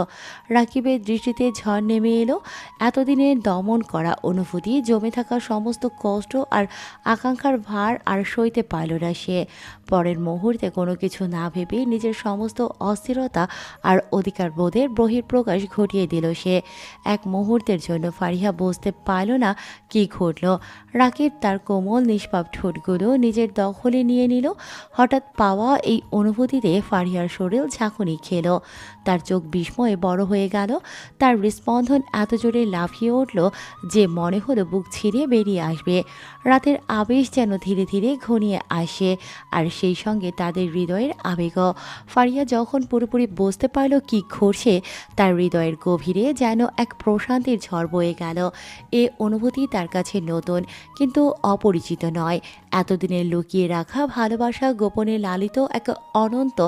রাকিবের দৃষ্টিতে ঝড় নেমে এলো। এতদিনে দমন করা অনুভূতি, জমে থাকা সমস্ত কষ্ট আর আকাঙ্ক্ষার ভার আর সইতে পারল না সে। পরের মুহূর্তে কোনো কিছু না ভেবে নিজের সমস্ত অস্থিরতা আর অধিকার বোধের বহিঃপ্রকাশ ঘটিয়ে দিল সে। এক মুহূর্তের জন্য ফারিহা বুঝতে পারল না কি ঘটল। রাকিব তার কোমল নিষ্পাপ ঠোঁটগুলো নিজের দখলে নিয়ে নিল। হঠাৎ পাওয়া এই অনুভূতিতে ফারিহার শরীর ঝাঁকুনি খেল। তার চোখ বিস্ময়ে বড় হয়ে গেল। তার হৃদস্পন্দন এত জোরে লাফিয়ে উঠল যে মনে হলো বুক ছিঁড়ে বেরিয়ে আসবে। রাতের আবেশ যেন ধীরে ধীরে ঘনিয়ে আসে, আর সেই সঙ্গে তাদের হৃদয়ের আবেগও। ফারিয়া যখন পুরোপুরি বুঝতে পারল কি ঘটছে, তার হৃদয়ের গভীরে যেন এক প্রশান্তির ঝড় বয়ে গেল। এ অনুভূতি তার কাছে নতুন কিন্তু অপরিচিত নয়। এতদিনের লুকিয়ে রাখা ভালোবাসা, গোপনে লালিত এক অনন্ত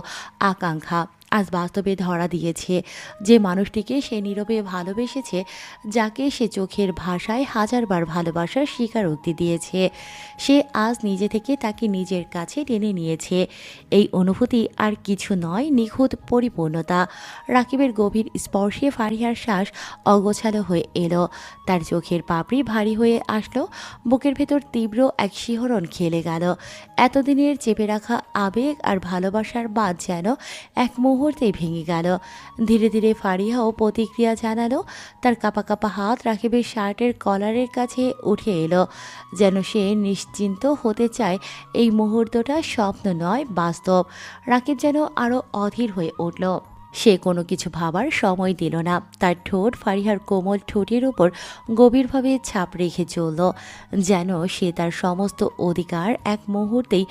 আকাঙ্ক্ষা আজ বাস্তবে ধরা দিয়েছে। যে মানুষটিকে সে নীরবে ভালোবেসেছে, যাকে সে চোখের ভাষায় হাজারবার ভালোবাসার স্বীকারোক্তি দিয়েছে, সে আজ নিজে থেকে তাকে নিজের কাছে টেনে নিয়েছে। এই অনুভূতি আর কিছু নয়, নিখুঁত পরিপূর্ণতা। রাকিবের গভীর স্পর্শে ফারিহার শ্বাস অগোছালো হয়ে এলো। তার চোখের পাপড়ি ভারী হয়ে আসলো। বুকের ভেতর তীব্র এক শিহরণ খেলে গেল। এতদিনের চেপে রাখা আবেগ আর ভালোবাসার বাঁধ যেন এক মুহূর্তেই ভেঙে গেল। ধীরে ধীরে ফারিহাও প্রতিক্রিয়া জানালো। তার কাঁপা কাঁপা হাত রাকিবের শার্টের কলারের কাছে উঠে এলো, যেন সে নিশ্চিন্ত হতে চায় এই মুহূর্তটা স্বপ্ন নয়, বাস্তব। রাকিব যেন আরও অধীর হয়ে উঠল। সে কোনো কিছু ভাবার সময় দিল না। তার ঠোঁট ফারিহার কোমল ঠোঁটের উপর গভীরভাবে ছাপ রেখে চলল, যেন সে তার সমস্ত অধিকার এক মুহূর্তেই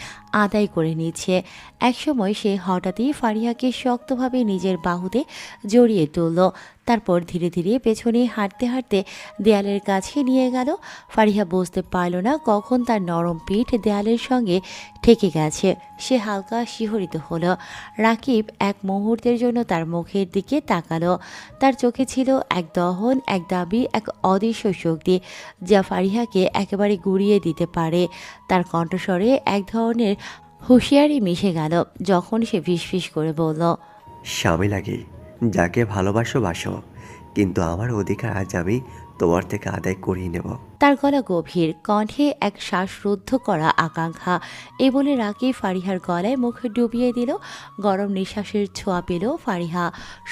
আদায় করে নিচ্ছে। একসময় সে হঠাৎই ফারিহাকে শক্তভাবে নিজের বাহুতে জড়িয়ে তুলল। তারপর ধীরে ধীরে পেছনে হাঁটতে হাঁটতে দেয়ালের কাছে নিয়ে গেল। ফারিহা বুঝতে পারল না কখন তার নরম পিঠ দেয়ালের সঙ্গে ঠেকে গেছে। সে হালকা শিহরিত হলো। রাকিব এক মুহূর্তের জন্য তার মুখের দিকে তাকালো। তার চোখে ছিল এক দহন, এক দাবি, এক অদৃশ্য শক্তি যা ফারিহাকে একেবারে গুড়িয়ে দিতে পারে। তার কণ্ঠস্বরে এক ধরনের হুঁশিয়ারি মিশে গেল যখন সে ফিসফিস করে বলল, স্বামী লাগে, যাকে ভালোবাসো বাসো, কিন্তু আমার অধিকার আজ আমি তোমার থেকে আদায় করিয়ে নেব। তার গলা গভীর, কণ্ঠে এক শ্বাসরুদ্ধ করা আকাঙ্ক্ষা। এ বলে রাকিব ফারিহার গলায় মুখ ডুবিয়ে দিল। গরম নিঃশ্বাসের ছোঁয়া পেল ফারিহা,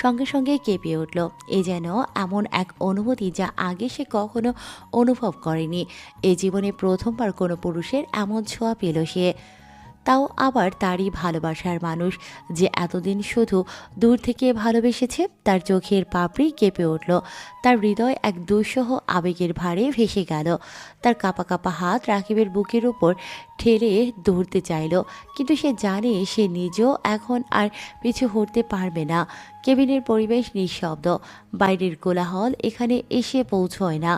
সঙ্গে সঙ্গে কেঁপে উঠল। এ যেন এমন এক অনুভূতি যা আগে সে কখনো অনুভব করেনি। এ জীবনে প্রথমবার কোনো পুরুষের এমন ছোঁয়া পেল সে। তাও আবার তারই ভালোবাসার মানুষ, যে এতদিন শুধু দূর থেকে ভালোবেসেছে। তার চোখের পাপড়ি কেঁপে উঠল, তার হৃদয় এক দুঃসহ আবেগের ভারে ভেসে গেল। তার কাঁপা কাঁপা হাত রাকিবের বুকের উপর ঠেলে ধরতে চাইল, কিন্তু সে জানে সে নিজেও এখন আর পিছু হটতে পারবে না। কেবিনের পরিবেশ নিঃশব্দ, বাইরের কোলাহল এখানে এসে পৌঁছয় না।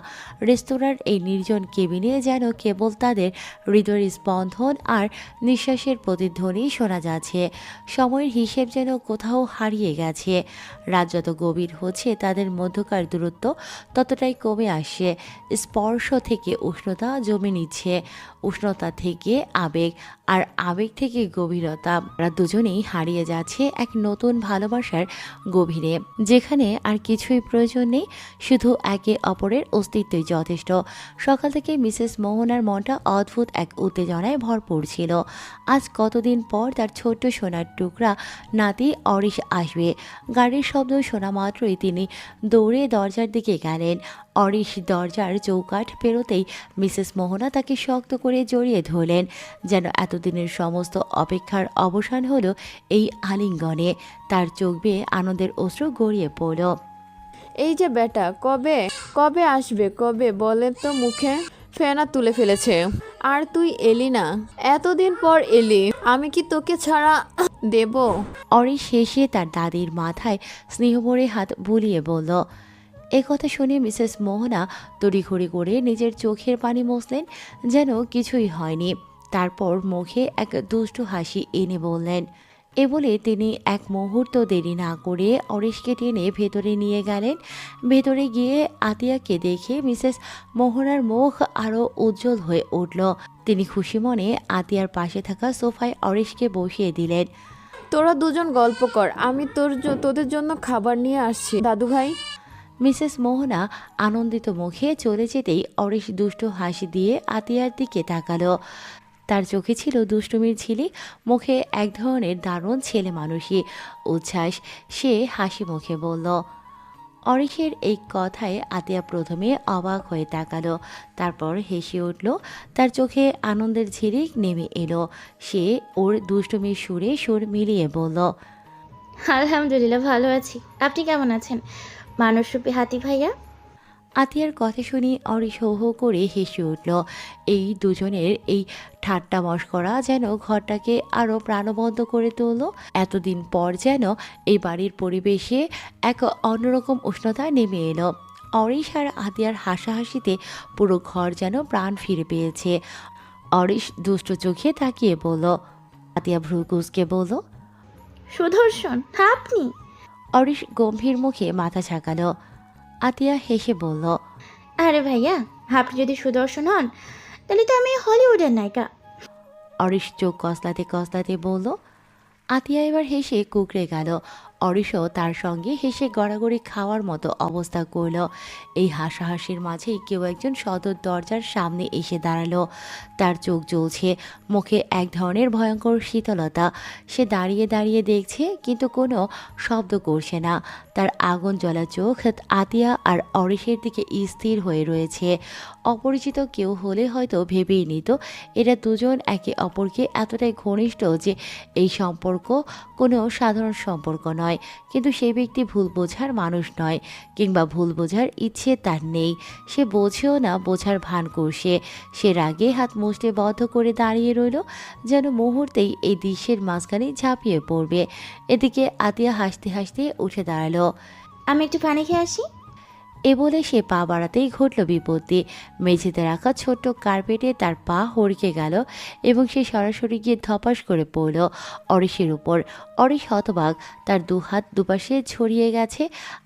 রেস্তোরাঁর এই নির্জন কেবিনে যেন কেবল তাদের হৃদয়ের স্পন্দন আর নিঃশ্বাসের প্রতিধ্বনি শোনা যাচ্ছে। সময়ের হিসেব যেন কোথাও হারিয়ে গেছে। রাত যত গভীর হচ্ছে তাদের মধ্যকার দূরত্ব ততটাই কমে আসছে। স্পর্শ থেকে উষ্ণতা জমে নিচ্ছে, উষ্ণতা থেকে আবেগ, আর আবেগ থেকে গভীরতা। তারা দুজনেই হারিয়ে যাচ্ছে এক নতুন ভালোবাসার গভীরে, যেখানে আর কিছুই প্রয়োজন নেই, শুধু একে অপরের অস্তিত্বই যথেষ্ট। সকাল থেকে মিসেস মোহনার মনটা অদ্ভুত এক উত্তেজনায় ভরপুর ছিল। আজ কতদিন পর তার ছোট্ট সোনার টুকরা নাতি অরিশ আসবে। গাড়ির শব্দ শোনা মাত্রই তিনি দৌড়ে দরজার দিকে গেলেন। অরিশ দরজার চৌকাঠ পেরোতেই মিসেস মোহনা তাকে শক্ত করে জড়িয়ে ধরলেন, যেন এতদিনের সমস্ত অপেক্ষার অবসান হলো এই আলিঙ্গনে। তার চোখ বেয়ে আনন্দের অশ্রু গড়িয়ে পড়ল। এই যে বেটা, কবে কবে আসবে, কবে বলে তো মুখে ফেনা তুলে ফেলেছে। আর তুই এলি না, এতদিন পর এলি, আমি কি তোকে ছাড়া দেব? অরিশ শেষে তার দাদির মাথায় স্নেহভরে হাত বুলিয়ে বলল। এ কথা শুনে মিসেস মোহনা তড়িঘড়ি করে নিজের চোখের পানি মুছলেন, যেন কিছুই হয়নি। তারপর মুখে এক দুষ্টু হাসি এনে বললেন। এ বলে তিনি এক মুহূর্ত দেরি না করে অরিশকে টেনে ভেতরে নিয়ে গেলেন। ভেতরে গিয়ে আতিয়াকে দেখে মিসেস মোহনার মুখ আরও উজ্জ্বল হয়ে উঠল। তিনি খুশি মনে আতিয়ার পাশে থাকা সোফায় অরিশকে বসিয়ে দিলেন। তোরা দুজন গল্প কর, আমি তোদের জন্য খাবার নিয়ে আসছি দাদু ভাই। মিসেস মোহনা আনন্দিত মুখে চলে যেতেই অরিশ দুষ্টু হাসি দিয়ে আতিয়ার দিকে তাকালো। তার চোখে ছিল দুষ্টুমির ঝিলিক, মুখে এক ধরনের দারুণ ছেলে মানুষই উচ্ছ্বাস। সে হাসি মুখে বলল। অরিশের এই কথায় আতিয়া প্রথমে অবাক হয়ে তাকালো, তারপর হেসে উঠল। তার চোখে আনন্দের ঝিলিক নেমে এলো। সে ওর দুষ্টুমির সুরে সুর মিলিয়ে বলল। আলহামদুলিল্লাহ ভালো আছি, আপনি কেমন আছেন মানুষরূপী হাতি ভাইয়া? আতিয়ার কথা শুনে অরিশ হো হো করে হেসে উঠল। এই দুজনের এই ঠাট্টা মশকরা যেন ঘরটাকে আরও প্রাণবন্ত করে তুলল। এতদিন পর যেন এই বাড়ির পরিবেশে এক অন্যরকম উষ্ণতা নেমে এলো। অরিশ আর আতিয়ার হাসাহাসিতে পুরো ঘর যেন প্রাণ ফিরে পেয়েছে। অরিশ দুষ্ট চোখে তাকিয়ে বলল। আতিয়া ভ্রু কুঁচকে বলল। সুদর্শন আপনি? অরিশ গম্ভীর মুখে মাথা ঝাঁকালো। আতিয়া হেসে বলল। আরে ভাইয়া, আপনি যদি সুদর্শন হন তাহলে তো আমি হলিউডের নায়িকা। অরিশ চোখ কসলাতে কসলাতে বলল। আতিয়া এবার হেসে কুকড়ে গেল। অরিশও তার সঙ্গে হেসে গড়াগড়ি খাওয়ার মতো অবস্থা করল। এই হাসাহাসির মাঝেই কেউ একজন সদর দরজার সামনে এসে দাঁড়ালো। তার চোখ জ্বলছে, মুখে এক ধরনের ভয়ঙ্কর শীতলতা। সে দাঁড়িয়ে দাঁড়িয়ে দেখছে, কিন্তু কোনো শব্দ করছে না। তার আগুন জ্বলা চোখ আতিয়া আর অরিশের দিকে স্থির হয়ে রয়েছে। অপরিচিত কেউ হলে হয়তো ভেবেই নিত এরা দুজন একে অপরকে এতটাই ঘনিষ্ঠ যে এই সম্পর্ক কোনো সাধারণ সম্পর্ক নয়। কিন্তু সেই ব্যক্তি ভুল বোঝার মানুষ নয়, কিংবা ভুল বোঝার ইচ্ছে তার নেই। সে বোঝেও না, বোঝার ভান করছে। সে রাগে হাত মুষ্টি বদ্ধ করে দাঁড়িয়ে রইল, যেন মুহূর্তেই এই দৃশ্যের মাঝখানে ঝাঁপিয়ে পড়বে। এদিকে আতিয়া হাসতে হাসতে উঠে দাঁড়ালো। আমি একটু পানি খেয়ে আসি। এ বলে সে পা বাড়াতেই ঘটল বিপত্তি। মেঝেতে রাখা ছোট্ট কার্পেটে তার পা হড়কে গেল এবং সে সরাসরি গিয়ে ধপাস করে পড়ল অরিশের উপর। অরিশ হতবাক, তার দুহাত দুপাশে ছড়িয়ে গেছে।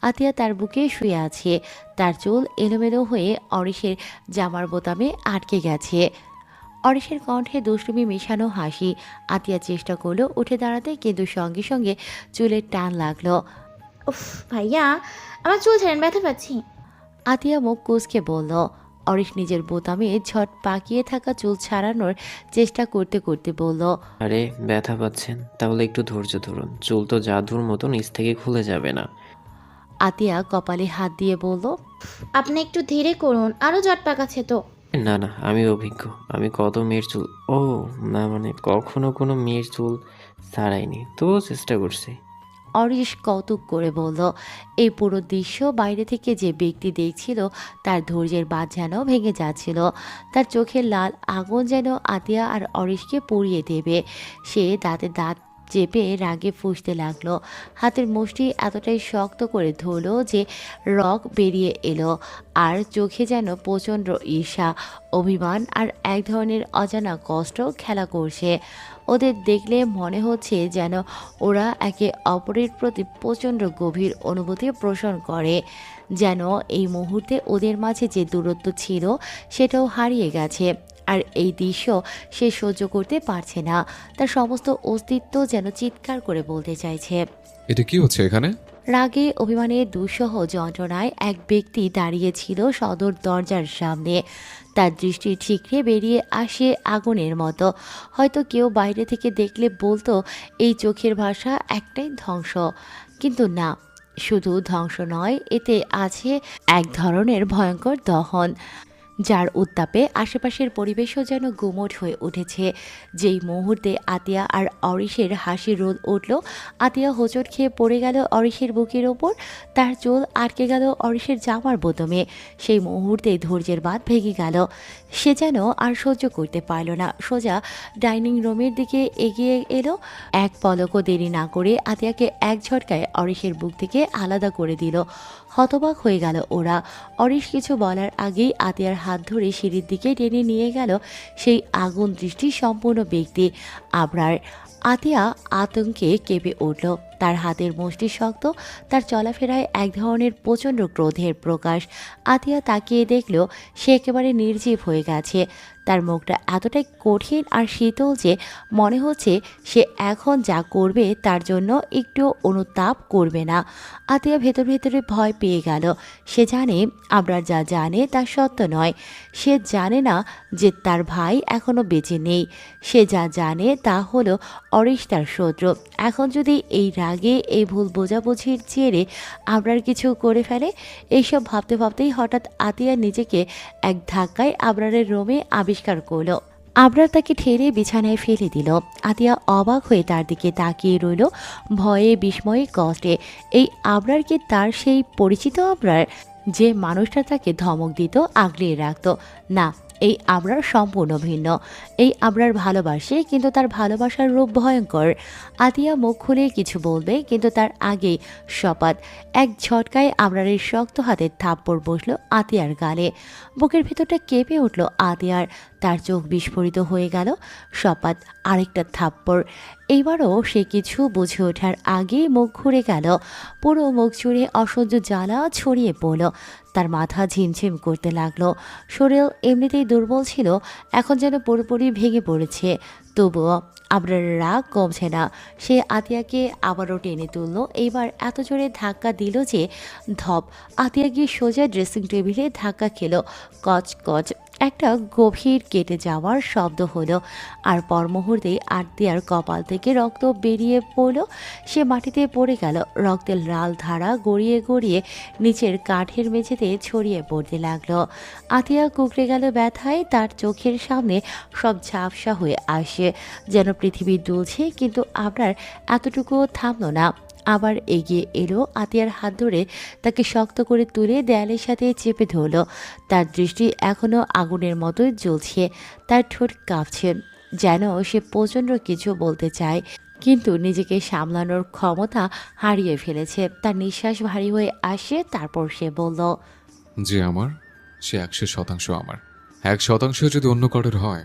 আতিয়া তার বুকে শুয়ে আছে, তার চুল এলোমেলো হয়ে অরিশের জামার বোতামে আটকে গেছে। অরিশের কণ্ঠে দুষ্টুমি মেশানো হাসি। আতিয়া চেষ্টা করলো উঠে দাঁড়াতে, কিন্তু সঙ্গে সঙ্গে চুলের টান লাগলো। উফ ভাইয়া, আমার চুল ছেড়েন, ব্যথা পাচ্ছি। আতিয়া মুখ কুঁচকে বলল। অরিশ নিজের বোতামে ঝট পাকিয়ে থাকা চুল ছাড়ানোর চেষ্টা করতে করতে বলল। আরে ব্যথা পাচ্ছেন, তাহলে একটু ধৈর্য ধরুন, চুল তো জাদুর মতো নিচ থেকে খুলে যাবে না। আতিয়া কপালে হাত দিয়ে বলল। আপনি একটু ধীরে করুন, আরো জট পাকাচ্ছে তো। না না, আমি অভিজ্ঞ। আমি কত মেয়ের চুল, ও না মানে কখনো কোনো মেয়ের চুল ছাড়াইনি, তবুও চেষ্টা করছি। অরিশ কৌতুক করে বলল। এই পুরো দৃশ্য বাইরে থেকে যে ব্যক্তি দেখছিল তার ধৈর্যের বাঁধ যেন ভেঙে যাচ্ছিল। তার চোখের লাল আগুন যেন আতিয়া আর অরিশকে পুড়িয়ে দেবে। সে দাঁতে দাঁত চেপে রাগে ফুঁসতে লাগলো। হাতের মুষ্টি এতটাই শক্ত করে ধরলো যে রক বেরিয়ে এলো। আর চোখে যেন প্রচণ্ড ঈর্ষা, অভিমান আর এক ধরনের অজানা কষ্ট খেলা করছে। ওদের দেখলে মনে হচ্ছে যেন ওরা একে অপরের প্রতি প্রচণ্ড গভীর অনুভূতি পোষণ করে, যেন এই মুহূর্তে ওদের মাঝে যে দূরত্ব ছিল সেটাও হারিয়ে গেছে। আর এই দৃশ্য সে সহ্য করতে পারছে না। তার সমস্ত অস্তিত্ব যেন চিৎকার করে বলতে চাইছে। এটা কি হচ্ছে এখানে? রাগে অভিমানে দুঃসহ যন্ত্রণায় এক ব্যক্তি দাঁড়িয়েছিল সদর দরজার সামনে। তার দৃষ্টি ঠিকরে বেরিয়ে আসে আগুনের মতো। হয়তো কেউ বাইরে থেকে দেখলে বলতো এই চোখের ভাষা একটাই, ধ্বংস। কিন্তু না, শুধু ধ্বংস নয়, এতে আছে এক ধরনের ভয়ঙ্কর দহন, যার উত্তাপে আশেপাশের পরিবেশও যেন গুমোট হয়ে উঠেছে। যেই মুহূর্তে আতিয়া আর অরিশের হাসির রোল উঠল, আতিয়া হোঁচট খেয়ে পড়ে গেল অরিশের বুকের ওপর। তার চুল আটকে গেল অরিশের জামার বোতামে। সেই মুহূর্তে ধৈর্যের বাঁধ ভেঙে গেল। সে যেন আর সহ্য করতে পারল না, সোজা ডাইনিং রুমের দিকে এগিয়ে এলো। এক পলকও দেরি না করে আতিয়াকে এক ঝটকায় অরিশের বুক থেকে আলাদা করে দিল। হতবাক হয়ে গেল ওরা। অরিশ কিছু বলার আগেই আতিয়ার হাত ধরে সিঁড়ির দিকে টেনে নিয়ে গেল সেই আগুন দৃষ্টি সম্পূর্ণ ব্যক্তি, আবরার। আতিয়া আতঙ্কে কেঁপে উঠল। তার হাতের মুষ্টি শক্ত, তার চলাফেরায় এক ধরনের প্রচণ্ড ক্রোধের প্রকাশ। আতিয়া তাকিয়ে দেখল সে একেবারে নির্জীব হয়ে গেছে। তার মুখটা এতটাই কঠিন আর শীতল যে মনে হচ্ছে সে এখন যা করবে তার জন্য একটু অনুতাপ করবে না। আতিয়া ভেতর ভেতরে ভয় পেয়ে গেল। সে জানে আবরার যা জানে তা সত্য নয়। সে জানে না যে তার ভাই এখনো বেঁচে নেই। সে যা জানে তা হলো অরিশ তার শত্রু। এখন যদি এই রাগে, এই ভুল বোঝাবুঝির জেরে আবরার কিছু করে ফেলে, এইসব ভাবতে ভাবতেই হঠাৎ আতিয়া নিজেকে এক ধাক্কায় আবরারের রুমে আবিষ্কার করলো। আবরার তাকে ঠেলে বিছানায় ফেলে দিল। আতিয়া অবাক হয়ে তার দিকে তাকিয়ে রইল, ভয়ে, বিস্ময়ে, কষ্টে। এই আবরার কি তার সেই পরিচিত আবরার, যে মানুষটা তাকে ধমক দিত, আগলিয়ে রাখত? না, এই আবরার সম্পূর্ণ ভিন্ন। এই আবরার ভালোবাসে, কিন্তু তার ভালোবাসার রূপ ভয়ঙ্কর। আতিয়া মুখ খুলে কিছু বলবে, কিন্তু তার আগেই শপাত এক ঝটকায় আবরারের শক্ত হাতের থাপ্পড় বসলো আতিয়ার গালে। বুকের ভেতরটা কেঁপে উঠল আতিয়ার। তার চোখ বিস্ফোরিত হয়ে গেল। শপাত আরেকটা থাপ্পড়। এইবারও সে কিছু বুঝে ওঠার আগেই মুখ ঘুরে গেল। পুরো মুখ জুড়ে অসহ্য জ্বালা ছড়িয়ে পড়ল। তার মাথা ঝিমঝিম করতে লাগলো। শরীর এমনিতেই দুর্বল ছিল, এখন যেন পুরোপুরি ভেঙে পড়েছে। তবুও আবরারের রাগ কমছে না। সে আতিয়াকে আবারও টেনে তুলল। এইবার এত জোরে ধাক্কা দিল যে ধপ। আতিয়া গিয়ে সোজা ড্রেসিং টেবিলে ধাক্কা খেল। কচ কচ একটা গভীর কেটে যাওয়ার শব্দ হলো। আর পর মুহূর্তেই আতিয়ার কপাল থেকে রক্ত বেরিয়ে পড়ল। সে মাটিতে পড়ে গেল। রক্তের লাল ধারা গড়িয়ে গড়িয়ে নিচের কাঠের মেঝেতে ছড়িয়ে পড়তে লাগলো। আতিয়া কুকড়ে গেল ব্যথায়। তার চোখের সামনে সব ঝাপসা হয়ে আসে, যেন পৃথিবী দুলছে। কিন্তু আবরার এতটুকুও থামল না। আবার এগিয়ে এলো, আতিয়ার হাত ধরে তাকে শক্ত করে তুলে দেয়ালের সাথে চেপে ধরল। তার দৃষ্টি এখনো আগুনের মতোই জ্বলছে। তার ঠোঁট কাঁপছে, যেন সে প্রচণ্ড কিছু বলতে চায়, কিন্তু নিজেকে সামলানোর ক্ষমতা হারিয়ে ফেলেছে। তার নিঃশ্বাস ভারী হয়ে আসে। তারপর সে বলল, যে আমার, সে 100% আমার। 1% যদি অন্য কারোর হয়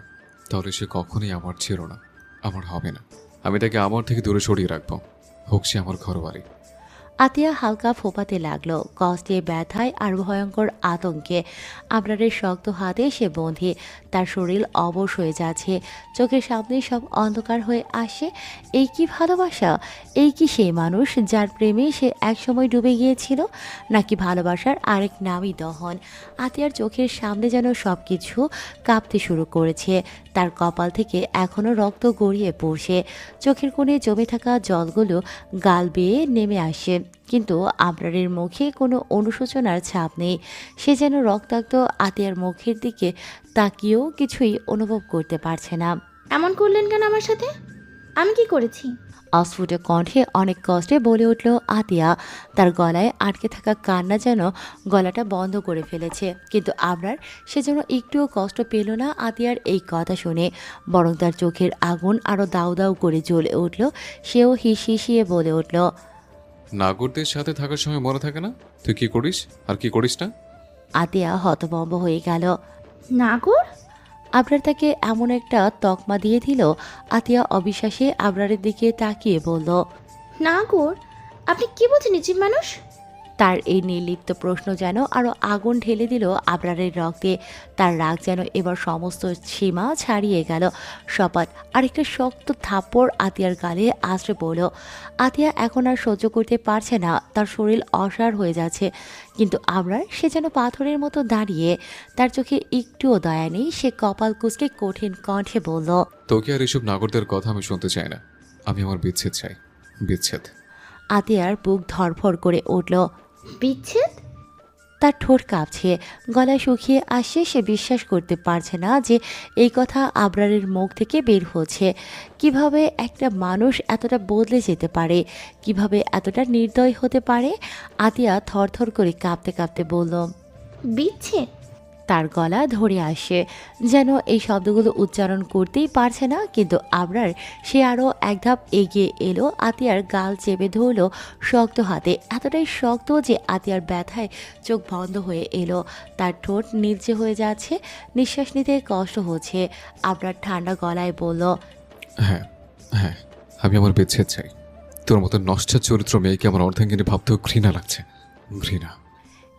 তাহলে সে কখনোই আমার ছিল না, আমার হবে না। আমি তাকে আমার থেকে দূরে সরিয়ে রাখবো, হোক সে আমার ঘরবাড়ি। আতিয়া হালকা ফোপাতে লাগলো, কষ্টে, ব্যথায় আর ভয়ঙ্কর আতঙ্কে। আবরারের শক্ত হাতে সে বন্ধে। তার শরীর অবশ হয়ে যাচ্ছে, চোখের সামনে সব অন্ধকার হয়ে আসে। এই কি ভালোবাসা? এই কি সেই মানুষ যার প্রেমে সে একসময় ডুবে গিয়েছিল? নাকি ভালোবাসার আরেক নামই দহন? আতিয়ার চোখের সামনে যেন সব কিছু কাঁপতে শুরু করেছে। তার কপাল থেকে এখনও রক্ত গড়িয়ে পড়ছে। চোখের কোণে জমে থাকা জলগুলো গাল বেয়ে নেমে আসে। কিন্তু আবরারের মুখে কোনো অনুশোচনার ছাপ নেই। সে যেন রক্তাক্ত আতিয়ার মুখের দিকে তাকিয়েও কিছুই অনুভব করতে পারছে না। এমন করলেন কেন আমার সাথে? আমি কি করেছি? অস্ফুট কণ্ঠে অনেক কষ্টে বলে উঠল আতিয়া। তার গলায় আটকে থাকা কান্না যেন গলাটা বন্ধ করে ফেলেছে। কিন্তু আবরার সে যেন একটুও কষ্ট পেল না আতিয়ার এই কথা শুনে, বরং তার চোখের আগুন আরও দাউ দাউ করে জ্বলে উঠল। সেও হিসিয়ে বলে উঠল, নাগরদের সাথে থাকার সময় মনে থাকে না তুই কি করিস আর কি করিস না? আতিয়া হতভম্ব হয়ে গেল। নাগর? আবরার তাকে এমন একটা তকমা দিয়ে দিল। আতিয়া অবিশ্বাসে আবরারের দিকে তাকিয়ে বলল, নাগর? আপনি কি বলছেন নিজিব মানুষ? তার এই নির্লিপ্ত প্রশ্ন যেন আরও আগুন ঢেলে দিল আবরারের রক্তে। তার রাগ যেন এবার সমস্ত সীমা ছাড়িয়ে গেল। সপাট আরেকটা শক্ত থাপ্পড় আতিয়ার গালে আছড়ে পড়ল। আতিয়া এখন আর সহ্য করতে পারছে না, তার শরীর অসাড় হয়ে যাচ্ছে। কিন্তু আবরার সে যেন পাথরের মতো দাঁড়িয়ে, তার চোখে একটুও দয়া নেই। সে কপাল কুঁচকে কঠিন কণ্ঠে বলল, তোকে আর এসব নাগরদের কথা আমি শুনতে চাই না। আমি আমার বিচ্ছেদ চাই, বিচ্ছেদ। আতিয়ার বুক ধড়ফড় করে উঠল। বিচ্ছেদ? তার ঠোঁট কাঁপছে, গলায় শুকিয়ে আসছে। সে বিশ্বাস করতে পারছে না যে এই কথা আবরারের মুখ থেকে বের হচ্ছে। কিভাবে একটা মানুষ এতটা বদলে যেতে পারে, কিভাবে এতটা নির্দয় হতে পারে। আতিয়া থরথর করে কাঁপতে কাঁপতে বলল, বিচ্ছেদ? তার গলা ধরে আসে, যেন এই শব্দগুলো উচ্চারণ করতেই পারছে না। কিন্তু আবরার সে আরও এক ধাপ এগিয়ে এলো, আতিয়ার গাল চেপে ধরল শক্ত হাতে, এতটাই শক্ত যে আতিয়ার ব্যথায় চোখ বন্ধ হয়ে এলো। তার ঠোঁট নীলচে হয়ে যাচ্ছে, নিঃশ্বাস নিতে কষ্ট হচ্ছে। আবরার ঠান্ডা গলায় বলল, হ্যাঁ হ্যাঁ, আমি আমার বিচ্ছেদ চাই। তোর মতো নষ্টের চরিত্র মেয়েকে আমার অর্ধাঙ্গিনী ভাবতেও ঘৃণা লাগছে, ঘৃণা।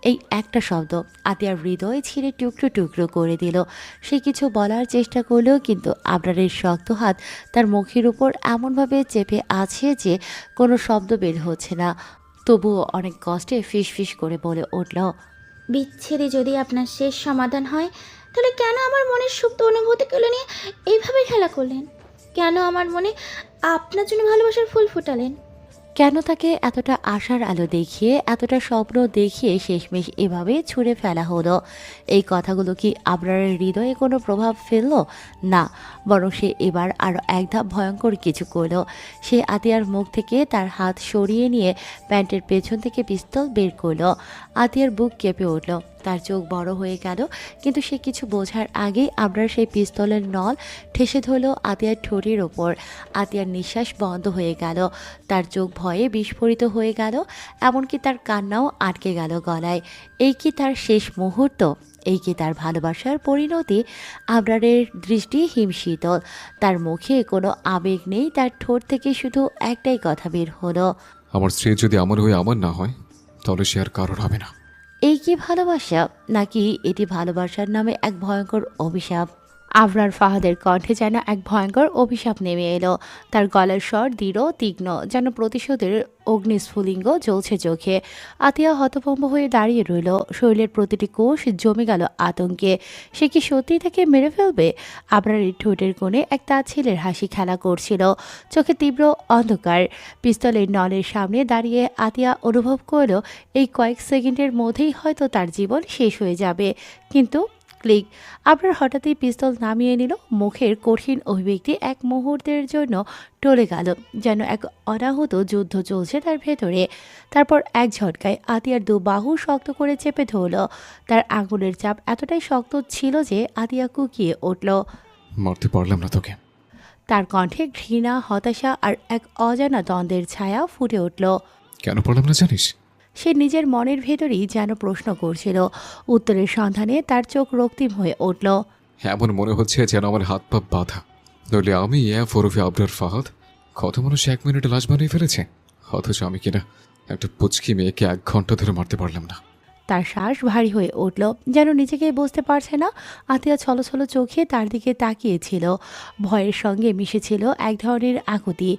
এই একটা শব্দ আতিয়ার হৃদয় ছিঁড়ে টুকরো টুকরো করে দিল। সে কিছু বলার চেষ্টা করলেও কিন্তু আবরারের শক্ত হাত তার মুখের উপর এমনভাবে চেপে আছে যে কোনো শব্দ বের হচ্ছে না। তবুও অনেক কষ্টে ফিস করে বলে উঠল, বিচ্ছেদে যদি আপনার শেষ সমাধান হয়, তাহলে কেন আমার মনের সুপ্ত অনুভূতিগুলো নিয়ে এইভাবে খেলা করলেন? কেন আমার মনে আপনার জন্য ভালোবাসার ফুল ফুটালেন? কেন তাকে এতটা আশার আলো দেখিয়ে, এতটা স্বপ্ন দেখিয়ে শেষমেশ এভাবে ছুঁড়ে ফেলা হলো? এই কথাগুলো কি আবরারের হৃদয়ে কোনো প্রভাব ফেলল? না, বরং সে এবার আরও এক ধাপ ভয়ঙ্কর কিছু করল। সে আতিয়ার মুখ থেকে তার হাত সরিয়ে নিয়ে প্যান্টের পেছন থেকে পিস্তল বের করলো। আতিয়ার বুক কেঁপে উঠল, তার চোখ বড় হয়ে গেল। কিন্তু সে কিছু বোঝার আগেই আবরার সেই পিস্তলের নল ঠেসে ধরল আতিয়ার ঠোঁটের ওপর। আতিয়ার নিঃশ্বাস বন্ধ হয়ে গেল, তার চোখ ভয়ে বিস্ফোরিত হয়ে গেল, এমনকি তার কান্নাও আটকে গেল গলায়। এই কি তার শেষ মুহূর্ত? এই কি তার ভালোবাসার পরিণতি? আবরারের দৃষ্টি হিমশীতল, তার মুখে কোনো আবেগ নেই। তার ঠোঁট থেকে শুধু একটাই কথা বের হলো, আমার স্ত্রী যদি আমার হয়ে আমার না হয়, তাহলে সে আর কারোর হবে না। এই কি ভালোবাসা, নাকি এটি ভালোবাসার নামে এক ভয়ঙ্কর অভিশাপ? আবরার ফাহাদের কণ্ঠে যেন এক ভয়ঙ্কর অভিশাপ নেমে এলো। তার গলার স্বর দৃঢ় তীক্ষ্ণ, যেন প্রতিশোধের অগ্নিস্ফুলিঙ্গ জ্বলছে চোখে। আতিয়া হতভম্ব হয়ে দাঁড়িয়ে রইল, শরীরের প্রতিটি কোষ জমে গেল আতঙ্কে। সে কি সত্যিই তাকে মেরে ফেলবে? আবরারের ঠোঁটের কোণে এক ছেলের হাসি খেলা করছিল, চোখে তীব্র অন্ধকার। পিস্তলের নলের সামনে দাঁড়িয়ে আতিয়া অনুভব করল এই কয়েক সেকেন্ডের মধ্যেই হয়তো তার জীবন শেষ হয়ে যাবে। কিন্তু ক্লিক! আবরার হঠাৎই পিস্তল নামিয়ে নিল। মুখের কঠিন অভিব্যক্তি এক মুহূর্তের জন্য টলে গেল, যেন এক অনাহত যুদ্ধ চলছে তার ভেতরে। তারপর এক ঝটকায় আতিয়ার দু বাহু শক্ত করে চেপে ধরল। তার আঙুলের চাপ এতটাই শক্ত ছিল যে আতিয়া কুকিয়ে উঠল। মারতে পারলাম না তোকে। তার কণ্ঠে ঘৃণা, হতাশা আর এক অজানা দ্বন্দ্বের ছায়া ফুটে উঠল। কেন পারলাম না জানিস? সে নিজের মনের ভেতরেই যেন প্রশ্ন করছিল। উত্তরের সন্ধানে তার চোখ রক্তিম হয়ে উঠল। এমন মনে হচ্ছে যেন আমার হাত পা বাঁধা, নইলে আমি ওরফে আবরার ফাহাদ। কত মানুষ 1 মিনিটে লাশ বানিয়ে ফেলেছে, অথচ আমি কিনা একটা পুচকি মেয়েকে 1 ঘন্টা ধরে মারতে পারলাম না। তার শ্বাস ভারী হয়ে উঠল, যেন নিজেকেই বুঝতে পারছে না। আতিয়া ছলছল চোখে তার দিকে তাকিয়েছিল, ভয়ের সঙ্গে মিশেছিল এক ধরনের আকুতি।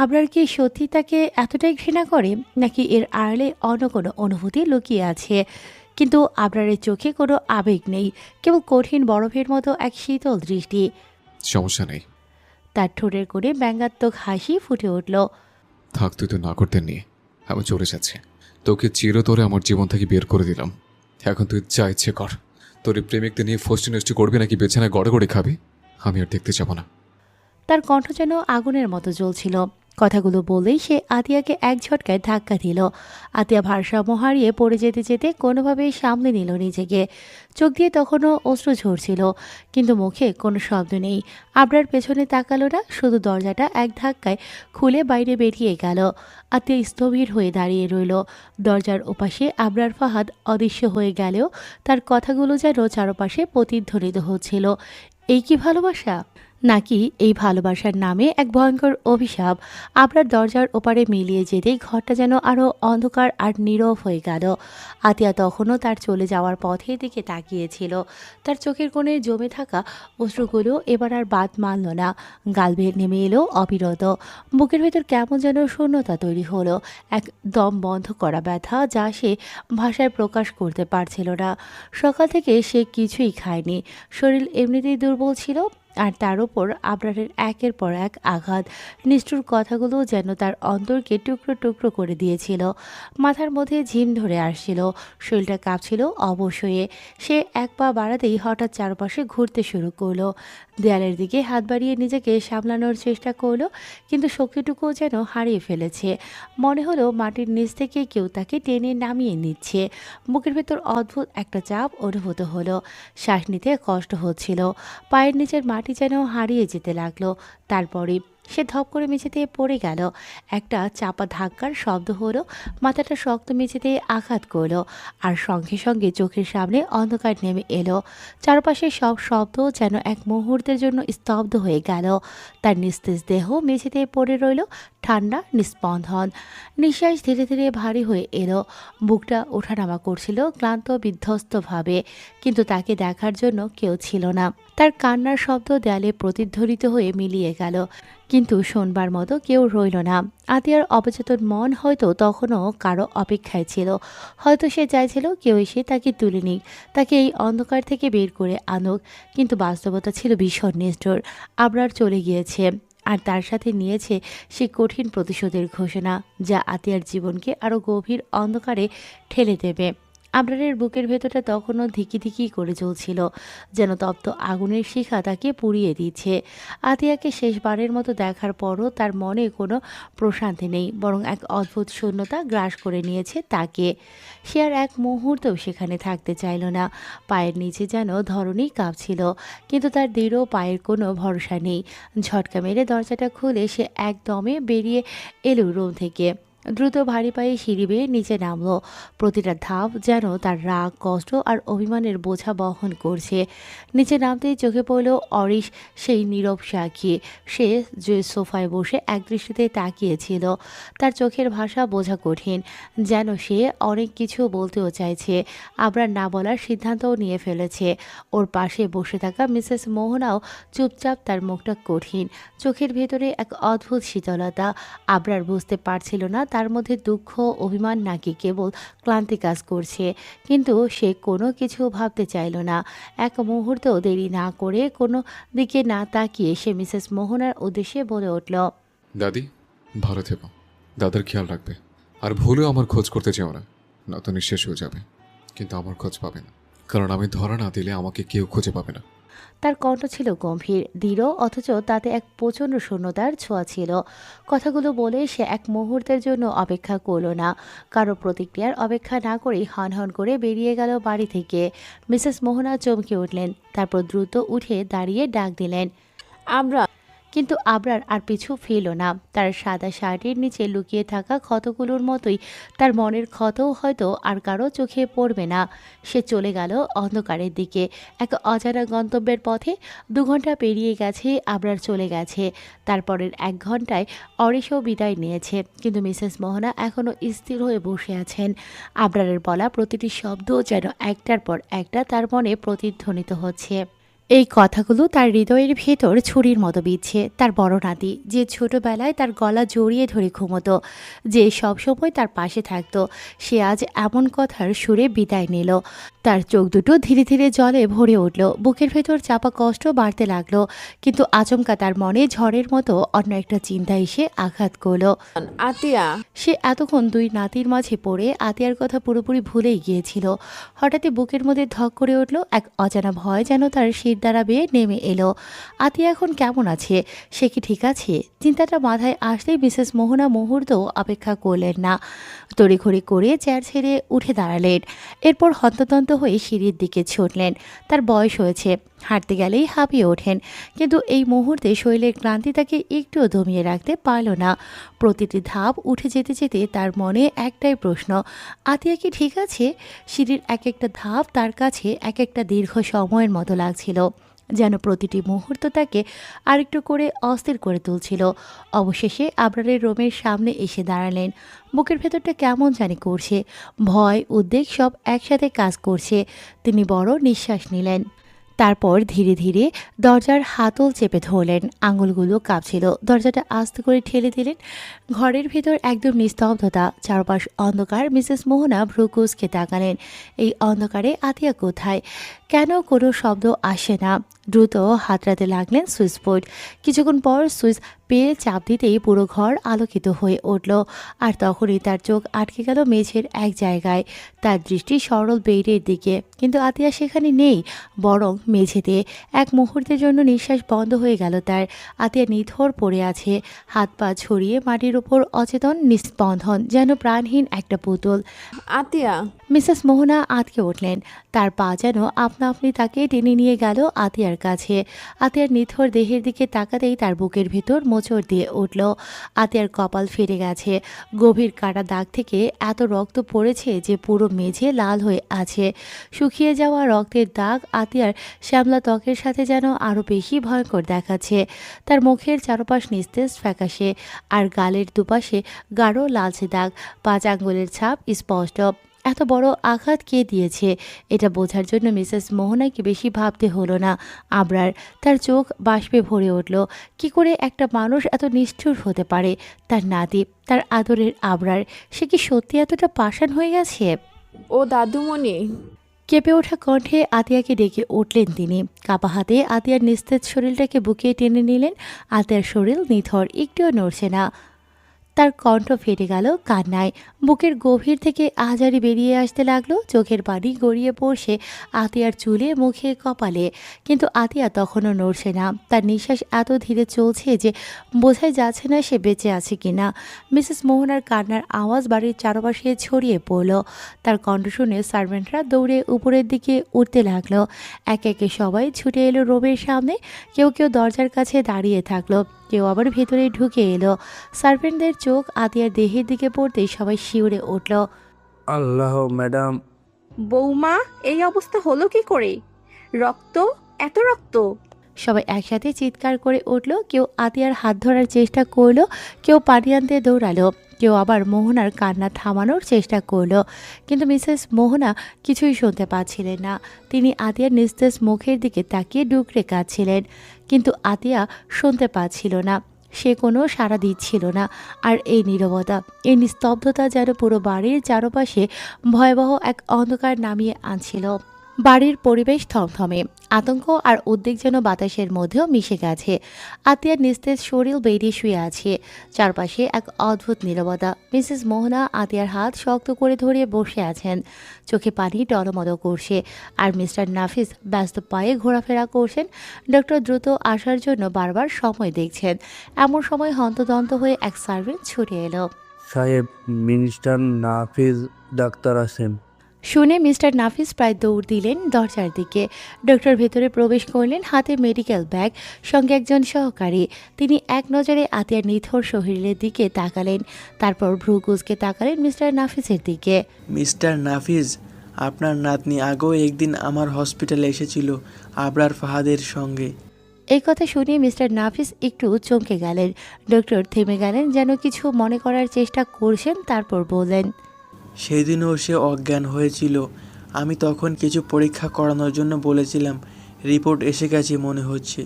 আবরার কি সত্যি তাকে এতটাই ঘৃণা করে, নাকি এর আড়ালে অন্য কোনো অনুভূতি লুকিয়ে আছে? কিন্তু আবরারের চোখে কোনো আবেগ নেই, কেবল কঠিন বরফের মতো এক শীতল দৃষ্টি। সমস্যা নেই। তার ঠোঁটের কোণে ব্যঙ্গাত্মক হাসি ফুটে উঠল। থাক তুই তো নাগরদের নিয়ে, আমি চলে যাচ্ছি। তোকে চিরতরে আমার জীবন থেকে বের করে দিলাম। এখন তুই যা ইচ্ছে কর। তোর এই প্রেমিকদের নিয়ে ফষ্টি নষ্টি করবি নাকি বেছানায় গড়ে গড়ে খাবি, আমি আর দেখতে যাব না। তার কণ্ঠ যেন আগুনের মতো জ্বলছিল। কথাগুলো বলেই সে আতিয়াকে এক ঝটকায় ধাক্কা দিল। আতিয়া ভারসাম্য হারিয়ে পড়ে যেতে যেতে কোনোভাবেই সামলে নিল নিজেকে। চোখ দিয়ে তখনও অশ্রু ঝরছিল, কিন্তু মুখে কোনো শব্দ নেই। আবরার পেছনে তাকালো না, শুধু দরজাটা এক ধাক্কায় খুলে বাইরে বেরিয়ে গেল। আতিয়া স্থবির হয়ে দাঁড়িয়ে রইল। দরজার ওপাশে আবরার ফাহাদ অদৃশ্য হয়ে গেলেও তার কথাগুলো যেন চারপাশে প্রতিধ্বনিত হচ্ছিল। এই কি ভালোবাসা, নাকি এই ভালোবাসার নামে এক ভয়ঙ্কর অভিশাপ? আপনার দরজার ওপারে মিলিয়ে যেতেই ঘরটা যেন আরও অন্ধকার আর নীরব হয়ে গেল। আতিয়া তখনও তার চলে যাওয়ার পথের দিকে তাকিয়েছিল। তার চোখের কোণে জমে থাকা অশ্রুগুলো এবার আর বাদ মানল না। গাল বেয়ে নেমে এলো অবিরত। বুকের ভেতর কেমন যেন শূন্যতা তৈরি হলো, এক দম বন্ধ করা ব্যথা যা সে ভাষায় প্রকাশ করতে পারছিল না। সকাল থেকে সে কিছুই খায়নি, শরীর এমনিতেই দুর্বল ছিল, আর তার উপর আবরারের একের পর এক আঘাত, নিষ্ঠুর কথাগুলো যেন তার অন্তরকে টুকরো টুকরো করে দিয়েছিল। মাথার মধ্যে ঝিম ধরে আসছিল, শরীরটা কাঁপছিল অবশ্যই। সে এক পা বাড়াতেই হঠাৎ চারপাশে ঘুরতে শুরু করলো। দেয়ালের দিকে হাত বাড়িয়ে নিজেকে সামলানোর চেষ্টা করলো, কিন্তু শক্তিটুকুও যেন হারিয়ে ফেলেছে। মনে হলো মাটির নিচ থেকে কেউ তাকে টেনে নামিয়ে নিচ্ছে। বুকের ভেতর অদ্ভুত একটা চাপ অনুভূত হলো, শ্বাস নিতে কষ্ট হচ্ছিল। পায়ের নিচের মাটি যেন হারিয়ে যেতে লাগলো। তারপরে সে ধপ করে মেঝেতে পড়ে গেল। একটা চাপা ধাক্কার শব্দ হলো, মাথাটা শক্ত মেঝেতে আঘাত করলো, আর সঙ্গে সঙ্গে চোখের সামনে অন্ধকার নেমে এলো। চারপাশে সব শব্দ যেন এক মুহূর্তের জন্য স্তব্ধ হয়ে গেল। তার নিস্তেজ দেহ মেঝেতে পড়ে রইল, ঠান্ডা নিস্পন্দন। নিঃশ্বাস ধীরে ধীরে ভারী হয়ে এলো, বুকটা ওঠানামা করছিল ক্লান্ত বিধ্বস্তভাবে, কিন্তু তাকে দেখার জন্য কেউ ছিল না। তার কান্নার শব্দ দেয়ালে প্রতিধ্বনিত হয়ে মিলিয়ে গেল, কিন্তু শোনবার মতো কেউ রইল না। আতিয়ার অবচেতন মন হয়তো তখনও কারো অপেক্ষায় ছিল। হয়তো সে চাইছিল কেউ এসে তাকে তুলে নিক, তাকে এই অন্ধকার থেকে বের করে আনুক, কিন্তু বাস্তবতা ছিল ভীষণ নিষ্ঠুর। আবরার চলে গিয়েছে, আর তার সাথে নিয়েছে সে কঠিন প্রতিশোধের ঘোষণা, যা আতিয়ার জীবনকে আরও গভীর অন্ধকারে ঠেলে দেবে। আবরারের বুকের ভেতরটা তখনও ধিকি ধিকি করে জ্বলছিল, যেন তপ্ত আগুনের শিখা তাকে পুড়িয়ে দিচ্ছে। আতিয়াকে শেষবারের মতো দেখার পরও তার মনে কোনো প্রশান্তি নেই, বরং এক অদ্ভুত শূন্যতা গ্রাস করে নিয়েছে তাকে। সে আর এক মুহূর্তও সেখানে থাকতে চাইল না। পায়ের নিচে যেন ধরনী কাঁপছিল, কিন্তু তার দৃঢ় পায়ের কোনো ভরসা নেই। ঝটকা মেরে দরজাটা খুলে সে একদমে বেরিয়ে এলো রুম থেকে। দ্রুত ভারী পায়ে সিঁড়ি বেয়ে নিচে নামলো। প্রতিটা ধাপ যেন তার রাগ, কষ্ট আর অভিমানের বোঝা বহন করছে। নিচে নামতেই চোখে পড়ল অরিশ, সেই নীরব সাক্ষী। সে যে সোফায় বসে একদৃষ্টিতে তাকিয়েছিল, তার চোখের ভাষা বোঝা কঠিন, যেন সে অনেক কিছু বলতেও চাইছে, আবার না বলার সিদ্ধান্তও নিয়ে ফেলেছে। ওর পাশে বসে থাকা মিসেস মোহনাও চুপচাপ, তার মুখটা কঠিন, চোখের ভেতরে এক অদ্ভুত শীতলতা। আবরার বুঝতে পারছিল না তার মধ্যে দুঃখ, অভিমান নাকি কেবল ক্লান্তি কাজ করছে, কিন্তু সে কোনো কিছু ভাবতে চাইল না। এক মুহূর্তেও দেরি না করে, কোনো দিকে না তাকিয়ে সে মিসেস মোহনার উদ্দেশ্যে বলে উঠল, দাদি, ভালো থেকো, দাদার খেয়াল রাখবে, আর ভুলেও আমার খোঁজ করতে চেও না, নয়তো নিঃশেষ হয়ে যাবে। কিন্তু আমার খোঁজ পাবে না, কারণ আমি ধরা না দিলে আমাকে কেউ খুঁজে পাবে না। তার কণ্ঠ ছিল গম্ভীর, দৃঢ়, অথচ তাতে এক প্রচণ্ড শূন্যতার ছোঁয়া ছিল। কথাগুলো বলে সে এক মুহূর্তের জন্য অপেক্ষা করল না, কারো প্রতিক্রিয়ার অপেক্ষা না করেই হনহন করে বেরিয়ে গেল বাড়ি থেকে। মিসেস মোহনা চমকে উঠলেন, তারপর দ্রুত উঠে দাঁড়িয়ে ডাক দিলেন, আমরা কিন্তু আবরার আর পিছু ফিরল না। তার সাদা শার্টের নিচে লুকিয়ে থাকা ক্ষতগুলোর মতোই তার মনের ক্ষতও হয়তো আর কারো চোখে পড়বে না। সে চলে গেল অন্ধকারের দিকে, এক অজানা গন্তব্যের পথে। 2 ঘন্টা পেরিয়ে গেছে, আবরার চলে গেছে। তারপরের 1 ঘন্টায় অরিশও বিদায় নিয়েছে, কিন্তু মিসেস মোহনা এখনও স্থির হয়ে বসে আছেন। আবরারের বলা প্রতিটি শব্দ যেন একটার পর একটা তার মনে প্রতিধ্বনিত হচ্ছে। এই কথাগুলো তার হৃদয়ের ভেতর ছুরির মতো বিচ্ছে। তার বড় নাতি, যে ছোটবেলায় তার গলা জড়িয়ে ধরে ঘুমতো, যে সবসময় তার পাশে থাকতো, সে আজ এমন কথার সুরে বিদায় নিল। তার চোখ দুটো ধীরে ধীরে জলে ভরে উঠল, বুকের ভেতর চাপা কষ্ট বাড়তে লাগলো। কিন্তু আচমকা তার মনে ঝড়ের মতো অন্য একটা চিন্তা এসে আঘাত করলো। আতিয়া, সে এতক্ষণ দুই নাতির মাঝে পড়ে আতিয়ার কথা পুরোপুরি ভুলেই গিয়েছিল। হঠাৎই বুকের মধ্যে ধক করে উঠল, এক অজানা ভয় যেন তার শির দ্বারা বেয়ে নেমে এলো। আতিয়া এখন কেমন আছে? সে কি ঠিক আছে? চিন্তাটা মাথায় আসলেই মিসেস মোহনা মুহূর্তও অপেক্ষা করলেন না, তড়িঘড়ি করে চেয়ার ছেড়ে উঠে দাঁড়ালেন। এরপর হন্তদন্ত হয়ে সিঁড়ির দিকে ছুটলেন। তার বয়স হয়েছে, হাঁটতে গেলেই হাঁপিয়ে ওঠেন, কিন্তু এই মুহূর্তে শরীরের ক্লান্তি তাকে একটুও দমিয়ে রাখতে পারল না। প্রতিটি ধাপ উঠে যেতে যেতে তার মনে একটাই প্রশ্ন, আতিয়া কি ঠিক আছে? সিঁড়ির এক একটা ধাপ তার কাছে এক একটা দীর্ঘ সময়ের মতো লাগছিল, যেন প্রতিটি মুহূর্ত তাকে আরেকটু করে অস্থির করে তুলছিল। অবশেষে আবরারের রুমের সামনে এসে দাঁড়ালেন। বুকের ভেতরটা কেমন জানি করছে, ভয় উদ্বেগ সব একসাথে কাজ করছে। তিনি বড় নিঃশ্বাস নিলেন, তারপর ধীরে ধীরে দরজার হাতল চেপে ধরলেন। আঙুলগুলো কাঁপছিল, দরজাটা আস্তে করে ঠেলে দিলেন। ঘরের ভেতর একদম নিস্তব্ধতা, চারপাশ অন্ধকার। মিসেস মোহনা ভ্রু কুঁচকে তাকালেন। এই অন্ধকারে আতিয়া কোথায়? কেন কোনো শব্দ আসে না? দ্রুত হাতড়াতে লাগলেন সুইচ বোর্ড। কিছুক্ষণ পর সুইচ পেয়ে চাপ দিতেই পুরো ঘর আলোকিত হয়ে উঠল। আর তখনই তার চোখ আটকে গেল মেঝের এক জায়গায়। তার দৃষ্টি সরল বেডের দিকে, কিন্তু আতিয়া সেখানে নেই, বরং মেঝেতে। এক মুহূর্তের জন্য নিঃশ্বাস বন্ধ হয়ে গেল তার। আতিয়া নিথর পড়ে আছে, হাত পা ছড়িয়ে মাটির ওপর, অচেতন নিস্পন্দন, যেন প্রাণহীন একটা পুতুল। আতিয়া। মিসেস মোহনা আটকে উঠলেন, তার পা যেন আপনা আপনি তাকে টেনে নিয়ে গেল আতিয়ার কাছে। আতিয়ার নিথর দেহের দিকে তাকাতেই তার বুকের ভেতর মোচড় দিয়ে উঠল। আতিয়ার কপাল ফেটে গেছে, গভীর কাটা দাগ থেকে এত রক্ত পড়েছে যে পুরো মেঝে লাল হয়ে আছে। শুকিয়ে যাওয়া রক্তের দাগ আতিয়ার শ্যামলা ত্বকের সাথে যেন আরও বেশি ভয়ঙ্কর দেখাচ্ছে। তার মুখের চারপাশ নিস্তেজ ফ্যাকাশে, আর গালের দুপাশে গাঢ় লালচে দাগ, 5 আঙ্গুলের ছাপ স্পষ্ট। এত বড় আঘাত কে দিয়েছে এটা বোঝার জন্য মিসেস মোহনাকে বেশি ভাবতে হলো না আবরার। তার চোখ বাষ্পে ভরে উঠল। কি করে একটা মানুষ এত নিষ্ঠুর হতে পারে? তার নাতি, তার আদরের আবরার, সে কি সত্যি এতটা পাষাণ হয়ে গেছে? ও দাদুমণি। কেঁপে ওঠা কণ্ঠে আতিয়াকে ডেকে উঠলেন তিনি। কাপা হাতে আতিয়ার নিস্তেজ শরীরটাকে বুকে টেনে নিলেন। আতিয়ার শরীর নিথর, একটুও নড়ছে না। তার কণ্ঠ ফেটে গেল কান্নায়। বুকের গভীর থেকে আহাজারি বেরিয়ে আসতে লাগলো, চোখের পানি গড়িয়ে পড়ছে আতিয়ার চুলে, মুখে, কপালে। কিন্তু আতিয়া তখনও নড়ছে না। তার নিঃশ্বাস এত ধীরে চলছে যে বোঝাই যাচ্ছে না সে বেঁচে আছে কিনা। মিসেস মোহনার কান্নার আওয়াজ বাড়ির চারপাশে ছড়িয়ে পড়ল। তার কণ্ঠ শুনে সার্ভেন্টরা দৌড়ে উপরের দিকে উঠতে লাগলো। একে একে সবাই ছুটে এলো রুমের সামনে। কেউ কেউ দরজার কাছে দাঁড়িয়ে থাকলো, কেউ আবার ভেতরে ঢুকে এলো। সার্ভেন্টদের চোখ আতিয়ার দেহের দিকে পড়তেই সবাই শিউরে উঠল। আল্লাহ, ম্যাডাম। বৌমা, এই অবস্থা হলো কি করে? রক্ত, এত রক্ত! সবাই একসাথে চিৎকার করে উঠল। কেউ আতিয়ার হাত ধরার চেষ্টা করলো, কেউ পানি আনতে দৌড়ালো, কেউ আবার মোহনার কান্না থামানোর চেষ্টা করলো। কিন্তু মিসেস মোহনা কিছুই শুনতে পাচ্ছিলেন না। তিনি আতিয়ার নিস্তেজ মুখের দিকে তাকিয়ে ডুকরে কাঁদছিলেন, কিন্তু আতিয়া শুনতে পাচ্ছিল না। সে কোনো সাড়া দিচ্ছিল না। আর এই নীরবতা, এই নিস্তব্ধতা যেন পুরো বাড়ির চারপাশে ভয়াবহ এক অন্ধকার নামিয়ে আনছিল। বাড়ির পরিবেশ থমথমে, আতঙ্ক আর উদ্বেগ যেন বাতাসের মধ্যেও মিশে গেছে। আতিয়ার নিস্তেজ শরীর বেরিয়ে শুয়ে আছে, চারপাশে এক অদ্ভুত নীরবতা। মিসেস মোহনা আতিয়ার হাত শক্ত করে ধরে বসে আছেন, চোখে পানি টলমল করছে। আর মিস্টার নাফিস ব্যস্ত পায়ে ঘোরাফেরা করছেন। ডক্টর দ্রুত আসার জন্য বারবার সময় দেখছেন। এমন সময় হন্তদন্ত হয়ে এক সার্ভেন্ট ছুটে এলো। সাহেব, মিনিস্টার নাফিজ ডাক্তার আছেন। শুনে মিস্টার নাফিস প্রায় দৌড় দিলেন দরজার দিকে। ডক্টর ভেতরে প্রবেশ করলেন, হাতে মেডিকেল ব্যাগ, সঙ্গে একজন সহকারী। তিনি এক নজরে আতিয়ার নিথর শরীরের দিকে তাকালেন, তারপর ভ্রু কুঁচকে তাকালেন মিস্টার নাফিসের দিকে। মিস্টার নাফিজ, আপনার নাতনি আগেও একদিন আমার হসপিটালে এসেছিল আবরার ফাহাদের সঙ্গে। এই কথা শুনে মিস্টার নাফিস একটু চমকে গেলেন। ডক্টর থেমে গেলেন, যেন কিছু মনে করার চেষ্টা করছেন, তারপর বললেন, সেদিনও সে অজ্ঞান হয়েছিল। আমি তখন কিছু পরীক্ষা করানোর জন্য বলেছিলাম। রিপোর্ট এসে গেছে মনে হচ্ছে।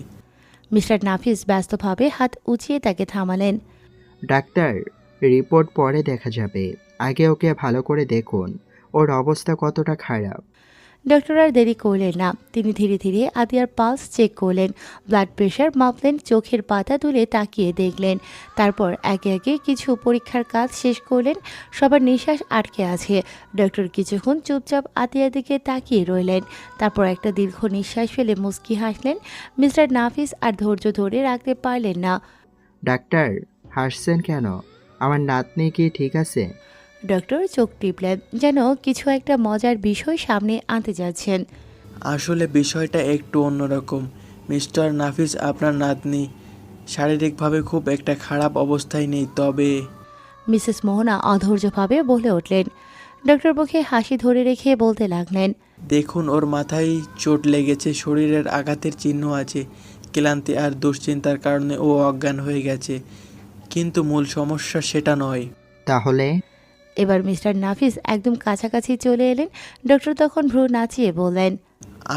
মিস্টার নাফিস ব্যস্তভাবে হাত উঁচিয়ে তাকে থামালেন। ডাক্তার, রিপোর্ট পরে দেখা যাবে, আগে ওকে ভালো করে দেখুন, ওর অবস্থা কতটা খারাপ। ডক্টর আর দেরি করলেন না, তিনি ধীরে ধীরে আতিয়ার পালস চেক করলেন, ব্লাড প্রেশার মাপলেন, চোখের পাতা তুলে তাকিয়ে দেখলেন। তারপর একে একে কিছু পরীক্ষার কাজ শেষ করলেন। সবার নিঃশ্বাস আটকে আছে। ডক্টর কিছুক্ষণ চুপচাপ আতিয়ার দিকে তাকিয়ে রইলেন। তারপর একটা দীর্ঘ নিঃশ্বাস ফেলে মুচকি হাসলেন। মিস্টার নাফিস আর ধৈর্য ধরে রাখতে পারলেন না। ডাক্তার, হাসছেন কেন? আমার নাতনি কি ঠিক আছে? ডক্টর চোখ টিপলেন, যেন কিছু একটা মজার বিষয় সামনে আনতে যাচ্ছেন। আসলে বিষয়টা একটু অন্যরকম। মিস্টার নাফিস আপনার নাতনি শারীরিকভাবে খুব একটা খারাপ অবস্থায় নেই, তবে মিসেস মোহনা অধৈর্যভাবে বলে উঠলেন। ডক্টর মুখে হাসি ধরে রেখে বলতে লাগলেন, দেখুন, ওর মাথায় চোট লেগেছে, শরীরের আঘাতের চিহ্ন আছে, ক্লান্তি আর দুশ্চিন্তার কারণে ও অজ্ঞান হয়ে গেছে, কিন্তু মূল সমস্যা সেটা নয়। তাহলে? এবার মিস্টার নাফিস একদম কাছাকাছি চলে এলেন। ডক্টর তখন ভ্রু নাচিয়ে বললেন,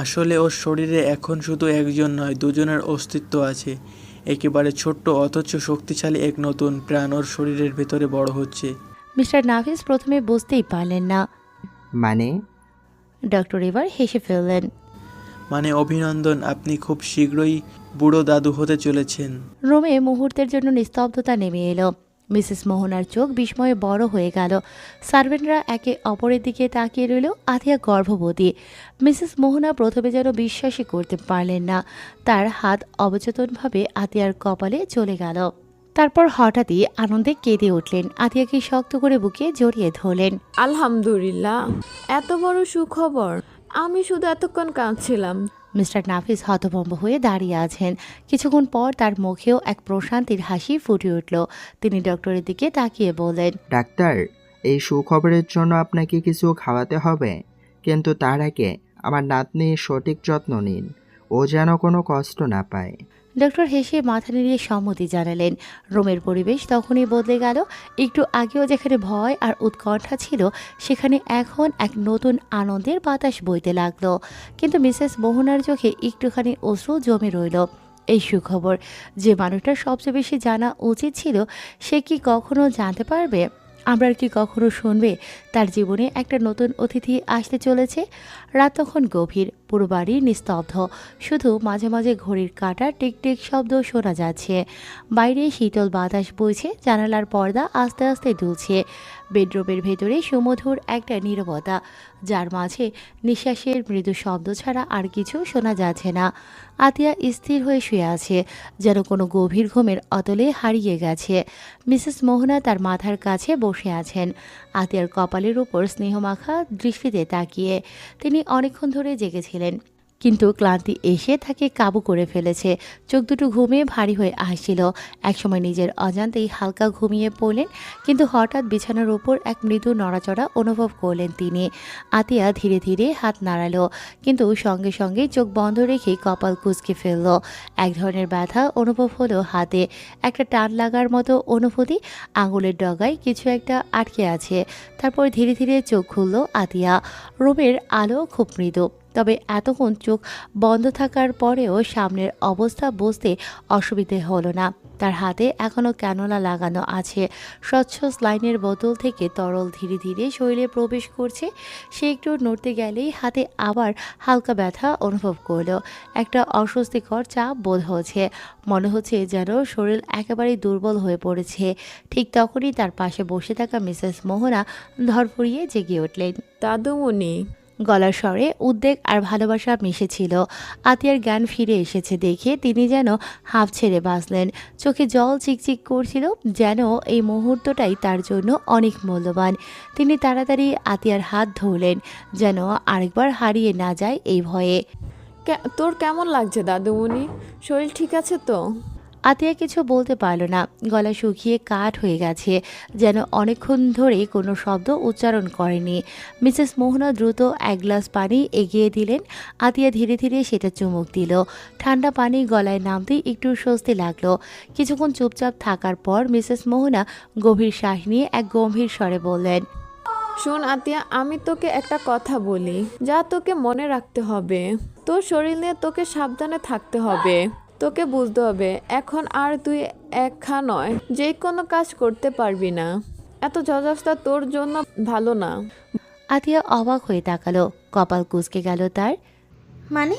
আসলে ওর শরীরে এখন শুধু একজন নয়, দুজনের অস্তিত্ব আছে। একেবারে ছোট্ট অথচ শক্তিশালী এক নতুন প্রাণ ওর শরীরের ভেতরে বড় হচ্ছে। মিস্টার নাফিস প্রথমে বুঝতেই পারলেন না। মানে? ডক্টর এবার হেসে ফেললেন। মানে অভিনন্দন, আপনি খুব শীঘ্রই বুড়ো দাদু হতে চলেছেন। রুমে মুহূর্তের জন্য নিস্তব্ধতা নেমে এলো। মিসেস মোহনার চোখ বিস্ময়ে বড় হয়ে গেল। সার্ভেন্টরা একে অপরের দিকে তাকিয়ে রইল। আথিয়া গর্ভবতী। মিসেস মোহনা প্রথমে যেন বিশ্বাসই করতে পারলেন না। তার হাত অবচেতনভাবে আতিয়ার কপালে চলে গেল। তারপর হঠাৎই আনন্দে কেঁদে উঠলেন। আতিয়াকে শক্ত করে বুকে জড়িয়ে ধরলেন। আলহামদুলিল্লাহ, এত বড় সুখবর! আমি শুধু এতক্ষণ কাঁদছিলাম। মিস্টার নাফিস হতভম্ব হয়ে দাঁড়িয়ে আছেন। কিছুক্ষণ পর তার মুখেও এক প্রশান্তির হাসি ফুটে উঠল। তিনি ডক্টরের দিকে তাকিয়ে বললেন, ডাক্তার, এই সুখবরের জন্য আপনাকে কিছু খাওয়াতে হবে, কিন্তু তার আগে আমার নাতনির সঠিক যত্ন নিন। ও যেন কোনো কষ্ট না পায়। ডক্টর হেসে মাথা নেড়িয়ে সম্মতি জানালেন। রুমের পরিবেশ তখনই বদলে গেল। একটু আগেও যেখানে ভয় আর উৎকণ্ঠা ছিল, সেখানে এখন এক নতুন আনন্দের বাতাস বইতে লাগলো। কিন্তু মিসেস মোহনার চোখে একটুখানি অশ্রু জমে রইল। এই সুখবর যে মানুষটার সবচেয়ে বেশি জানা উচিত ছিল, সে কি কখনো জানতে পারবে? আমরা কি কখনো শুনবে তার জীবনে একটা নতুন অতিথি আসতে চলেছে? রাত তখন গভীর, পুরো বাড়ি নিস্তব্ধ। শুধু মাঝে মাঝে ঘড়ির কাঁটার টিকটিক শব্দ শোনা যাচ্ছে। বাইরে শীতল বাতাস বইছে, জানালার পর্দা আস্তে আস্তে দুলছে। বেডরুমের ভেতরে সুমধুর একটা নীরবতা, যার মাঝে নিঃশ্বাসের মৃদু শব্দ ছাড়া আর কিছু শোনা যাচ্ছে না। আতিয়া স্থির হয়ে শুয়ে আছে, যেন কোনো গভীর ঘুমের অতলে হারিয়ে গেছে। মিসেস মোহনা তার মাথার কাছে বসে আছেন, আতিয়ার কপালের উপর স্নেহমাখা দৃষ্টিতে তাকিয়ে। তিনি অনেকক্ষণ ধরে জেগেছিলেন, কিন্তু ক্লান্তি এসে তাকে কাবু করে ফেলেছে। চোখ দুটো ঘুমিয়ে ভারী হয়ে আসছিল। একসময় নিজের অজান্তেই হালকা ঘুমিয়ে পড়লেন, কিন্তু হঠাৎ বিছানার উপর এক মৃদু নড়াচড়া অনুভব করলেন তিনি। আতিয়া ধীরে ধীরে হাত নাড়ালো, কিন্তু সঙ্গে সঙ্গে চোখ বন্ধ রেখে কপাল কুঁচকে ফেলল। এক ধরনের ব্যথা অনুভব হলো হাতে, একটা টান লাগার মতো অনুভূতি। আঙুলের ডগায় কিছু একটা আটকে আছে। তারপর ধীরে ধীরে চোখ খুলল আতিয়া। রুমের আলো খুব মৃদু, তবে এতক্ষণ চোখ বন্ধ থাকার পরেও সামনের অবস্থা বুঝতে অসুবিধে হলো না। তার হাতে এখনও ক্যানোলা লাগানো আছে। স্বচ্ছ স্লাইনের বোতল থেকে তরল ধীরে ধীরে শরীরে প্রবেশ করছে। সে একটু নড়তে গেলেই হাতে আবার হালকা ব্যথা অনুভব করলো। একটা অস্বস্তিকর চাপ বোধ হচ্ছে। মনে হচ্ছে যেন শরীর একেবারেই দুর্বল হয়ে পড়েছে। ঠিক তখনই তার পাশে বসে থাকা মিসেস মোহনা ধরফড়িয়ে জেগে উঠলেন। দাদুমণি! গলার স্বরে উদ্বেগ আর ভালোবাসা মিশেছিল। আতিয়ার জ্ঞান ফিরে এসেছে দেখে তিনি যেন হাঁপ ছেড়ে বাঁচলেন। চোখে জল চিকচিক করছিল, যেন এই মুহূর্তটাই তার জন্য অনেক মূল্যবান। তিনি তাড়াতাড়ি আতিয়ার হাত ধরলেন, যেন আরেকবার হারিয়ে না যায় এই ভয়ে। তোর কেমন লাগছে দাদুমণি? শরীর ঠিক আছে তো? আতিয়া কিছু বলতে পারল না। গলা শুকিয়ে কাঠ হয়ে গেছে, যেন অনেকক্ষণ ধরে কোনো শব্দ উচ্চারণ করেনি। মিসেস মোহনা দ্রুত এক গ্লাস পানি এগিয়ে দিলেন। আতিয়া ধীরে ধীরে সেটা চুমুক দিল। ঠান্ডা পানি গলায় নামতেই একটু স্বস্তি লাগলো। কিছুক্ষণ চুপচাপ থাকার পর মিসেস মোহনা গভীর শ্বাস নিয়ে এক গম্ভীর স্বরে বললেন, শোন আতিয়া, আমি তোকে একটা কথা বলি, যা তোকে মনে রাখতে হবে। তোর শরীর নিয়ে তোকে সাবধানে থাকতে হবে। তোকে বুঝতে হবে এখন আর তুই একা নয়, যে কোনো কাজ করতে পারবি না। এত ঝড়ঝাপটা তোর জন্য ভালো না। আতিয়া অবাক হয়ে তাকালো। কপাল কুঁচকে গেল তার। মানে?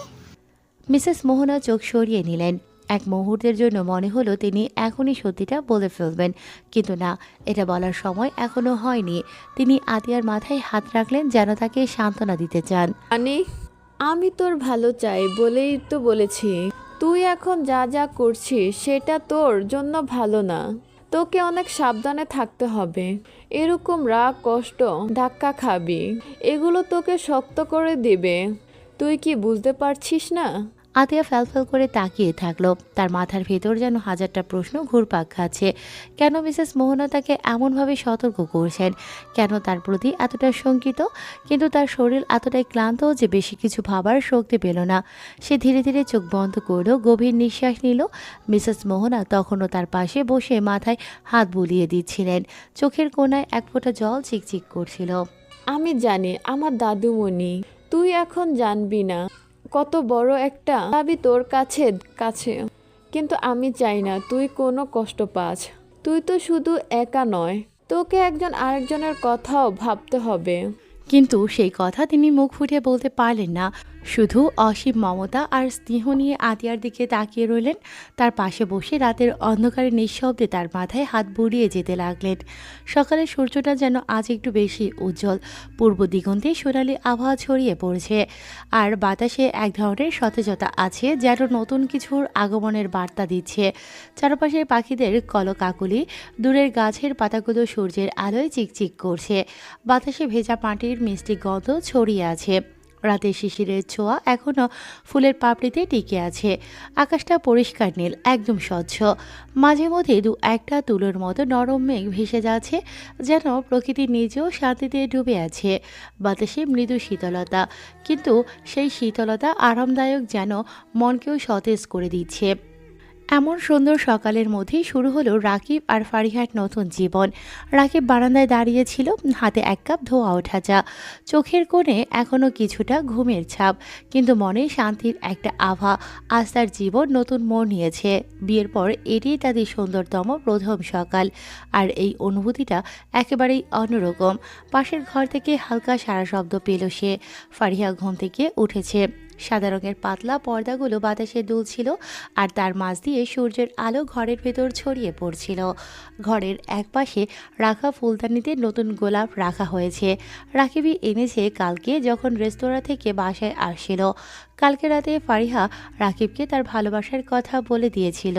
মিসেস মোহনা চোখ সরিয়ে নিলেন। এক মুহূর্তের জন্য মনে হলো তিনি এখনই সত্যিটা বলে ফেলবেন, কিন্তু না, এটা বলার সময় এখনো হয়নি। তিনি আতিয়ার মাথায় হাত রাখলেন যেন তাকে সান্ত্বনা দিতে চান। মানে আমি তোর ভালো চাই বলেই তো বলেছি। তুই এখন যা যা করছিস সেটা তোর জন্য ভালো না। তোকে অনেক সাবধানে থাকতে হবে। এরকম রাগ, কষ্ট, ধাক্কা খাবি, এগুলো তোকে শক্ত করে দেবে। তুই কি বুঝতে পারছিস না? আতিয়া ফ্যালফ্যাল করে তাকিয়ে থাকলো। তার মাথার ভেতর যেন হাজারটা প্রশ্ন ঘুরপাক খাচ্ছে। কেন মিসেস মোহনা তাকে এমনভাবে সতর্ক করছেন? কেন তার প্রতি এতটা শঙ্কিত? কিন্তু তার শরীর এতটাই ক্লান্ত যে বেশি কিছু ভাবার শক্তি পেল না। সে ধীরে ধীরে চোখ বন্ধ করলো, গভীর নিঃশ্বাস নিল। মিসেস মোহনা তখনও তার পাশে বসে মাথায় হাত বুলিয়ে দিচ্ছিলেন। চোখের কোণায় এক ফোঁটা জল চিকচিক করছিল। আমি জানি আমার দাদুমণি, তুই এখন জানবি না কত বড় একটা দাবি তোর কাছে কাছে কিন্তু আমি চাই না তুই কোনো কষ্ট পাস। তুই তো শুধু একা নয়, তোকে একজন আরেকজনের কথাও ভাবতে হবে। কিন্তু সেই কথা তিনি মুখ ফুটে বলতে পারলেন না। শুধু অসীম মমতা আর স্নেহ নিয়ে আতিয়ার দিকে তাকিয়ে রইলেন। তার পাশে বসে রাতের অন্ধকারে নিঃশব্দে তার মাথায় হাত বুলিয়ে যেতে লাগলেন। সকালের সূর্যটা যেন আজ একটু বেশি উজ্জ্বল। পূর্ব দিগন্তে সোনালি আবহাওয়া ছড়িয়ে পড়েছে, আর বাতাসে এক ধরনের সতেজতা আছে, যেন নতুন কিছুর আগমনের বার্তা দিচ্ছে। চারপাশের পাখিদের কলকাকলি, দূরের গাছের পাতাগুলো সূর্যের আলোয় চিকচিক করছে। বাতাসে ভেজা মাটির মিষ্টি গন্ধ ছড়িয়ে আছে। রাতের শিশিরের ছোঁয়া এখনও ফুলের পাপড়িতে টিকে আছে। আকাশটা পরিষ্কার নীল, একদম স্বচ্ছ। মাঝে মধ্যে দু একটা তুলোর মতো নরম মেঘ ভেসে যাচ্ছে, যেন প্রকৃতি নিজেও শান্তিতে ডুবে আছে। বাতাসে মৃদু শীতলতা, কিন্তু সেই শীতলতা আরামদায়ক, যেন মনকেও সতেজ করে দিচ্ছে। এমন সুন্দর সকালের মধ্যেই শুরু হলো রাকিব আর ফারিহার নতুন জীবন। রাকিব বারান্দায় দাঁড়িয়েছিল, হাতে এক কাপ ধোয়া ওঠা চা। চোখের কোণে এখনও কিছুটা ঘুমের ছাপ, কিন্তু মনে শান্তির একটা আভা। আজ তার জীবন নতুন মোড় নিয়েছে। বিয়ের পর এটাই তাদের সুন্দরতম প্রথম সকাল, আর এই অনুভূতিটা একেবারেই অন্যরকম। পাশের ঘর থেকে হালকা সারা শব্দ পেল সে। ফারিহা ঘুম থেকে উঠেছে। সাদা রঙের পাতলা পর্দাগুলো বাতাসে দুলছিল, আর তার মাঝ দিয়ে সূর্যের আলো ঘরের ভেতর ছড়িয়ে পড়ছিল। ঘরের একপাশে রাখা ফুলদানিতে নতুন গোলাপ রাখা হয়েছে। রাকিবই এনেছে কালকে যখন রেস্তোরাঁ থেকে বাসায় আসছিল। কালকে রাতে ফারিহা রাকিবকে তার ভালোবাসার কথা বলে দিয়েছিল।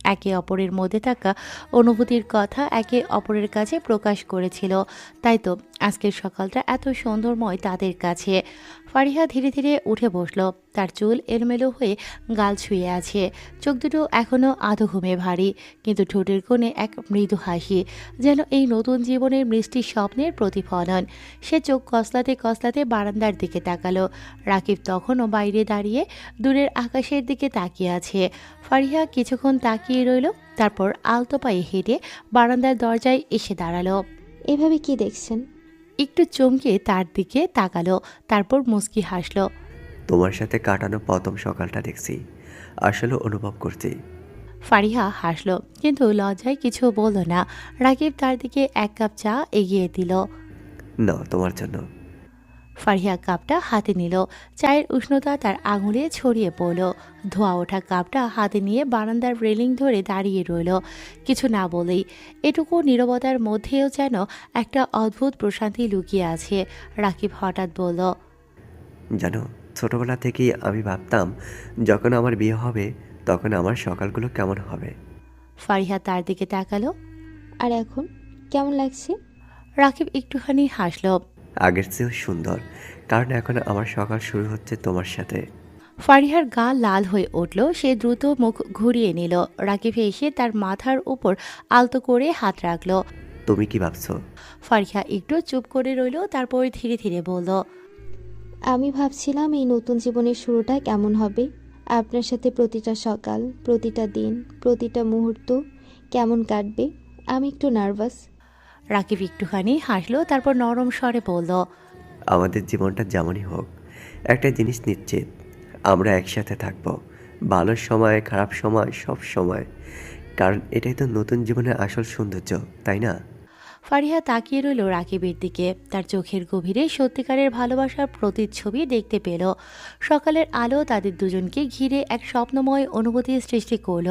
একে অপরের মধ্যে থাকা অনুভূতির কথা একে অপরের কাছে প্রকাশ করেছিল। তাই তো আজকের সকালটা এত সুন্দরময় তাদের কাছে। ফারিহা ধীরে ধীরে উঠে বসল। তার চুল এলোমেলো হয়ে গাল ছুঁয়ে আছে। চোখ দুটো এখনও আধো ঘুমে ভারী, কিন্তু ঠোঁটের কোণে এক মৃদু হাসি, যেন এই নতুন জীবনের মিষ্টি স্বপ্নের প্রতিফলন। সে চোখ কসলাতে কসলাতে বারান্দার দিকে তাকালো। রাকিব তখনও বাইরে দাঁড়িয়ে দূরের আকাশের দিকে তাকিয়ে আছে। ফারিহা কিছুক্ষণ তাকিয়ে রইল, তারপর আলতো পায়ে হেঁটে বারান্দার দরজায় এসে দাঁড়ালো। এভাবে কি দেখছেন? একটু চমকে তার দিকে তাকালো, তারপর মুচকি হাসলো। তোমার সাথে কাটানো প্রথম সকালটা দেখছি, আসলে অনুভব করছি। ফারিহা হাসলো, কিন্তু লজ্জায় কিছু বলল না। রাকিব তার দিকে এক কাপ চা এগিয়ে দিল। না, তোমার জন্য। ফারিহা কাপটা হাতে নিল। চায়ের উষ্ণতা তার আঙুলে ছড়িয়ে পড়ল। ধোয়া ওঠা কাপটা হাতে নিয়ে বারান্দার রেলিং ধরে দাঁড়িয়ে রইল, কিছু না বলেই। এটুকু নীরবতার মধ্যেও যেন একটা অদ্ভুত প্রশান্তি লুকিয়ে আছে। রাকিব হঠাৎ বলল, জানো, ছোটবেলা থেকেই আমি ভাবতাম যখন আমার বিয়ে হবে তখন আমার সকালগুলো কেমন হবে। ফারিহা তার দিকে তাকালো। আর এখন কেমন লাগছে? রাকিব একটুখানি হাসল। আগের চেয়েও সুন্দর, কারণ এখন আমার সকাল শুরু হচ্ছে তোমার সাথে। ফারিহার গা লাল হয়ে উঠল। সে দ্রুত মুখ ঘুরিয়ে নিল। রাকিব এসে তার মাথার উপর আলতো করে হাত রাখল। তুমি কি ভাবছো? ফারিহা একটু চুপ করে রইল, তারপর ধীরে ধীরে বলল, আমি ভাবছিলাম এই নতুন জীবনের শুরুটা কেমন হবে। আপনার সাথে প্রতিটা সকাল, প্রতিটা দিন, প্রতিটা মুহূর্ত কেমন কাটবে। আমি একটু নার্ভাস। রাকিব একটুখানি হাসলো, তারপর নরম স্বরে বলল, আমাদের জীবনটা যেমনই হোক, একটা জিনিস নিশ্চিত, আমরা একসাথে থাকবো, ভালো সময় খারাপ সময় সব সময়, কারণ এটাই তো নতুন জীবনের আসল সৌন্দর্য, তাই না? ফারিহা তাকিয়ে রইল রাকিবের দিকে। তার চোখের গভীরে সত্যিকারের ভালোবাসার প্রতিচ্ছবি দেখতে পেল। সকালের আলো তাদের দুজনকে ঘিরে এক স্বপ্নময় অনুভূতির সৃষ্টি করল,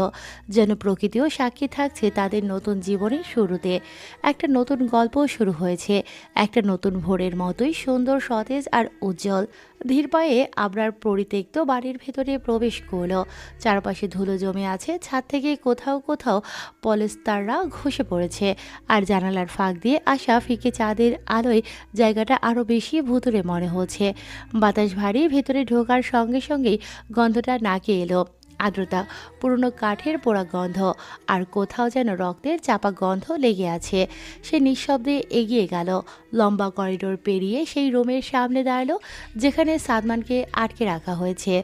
যেন প্রকৃতিও সাক্ষী থাকছে তাদের নতুন জীবনের শুরুতে। একটা নতুন গল্প শুরু হয়েছে, একটা নতুন ভোরের মতোই সুন্দর, সতেজ আর উজ্জ্বল। ধীর পায়ে আবরার পরিত্যক্ত বাড়ির ভেতরে প্রবেশ করলো। চারপাশে ধুলো জমে আছে, ছাদ থেকে কোথাও কোথাও পলেস্তাররা ঘষে পড়েছে, আর জানালার ফাঁক দিয়ে আসা ফিকে চাঁদের আলোয় জায়গাটা আরও বেশি ভুতুড়ে মনে হচ্ছে। বাতাস ভারী, ভেতরে ঢোকার সঙ্গে সঙ্গেই গন্ধটা নাকে এলো। আর্দ্রতা, পুরনো কাঠের পোড়া গন্ধ, আর কোথাও যেন রক্তের চাপা গন্ধ লেগে আছে। সে নিঃশব্দে এগিয়ে গেল, লম্বা করিডোর পেরিয়ে সেই রুমের সামনে দাঁড়ালো যেখানে সাদমানকে আটকে রাখা হয়েছে।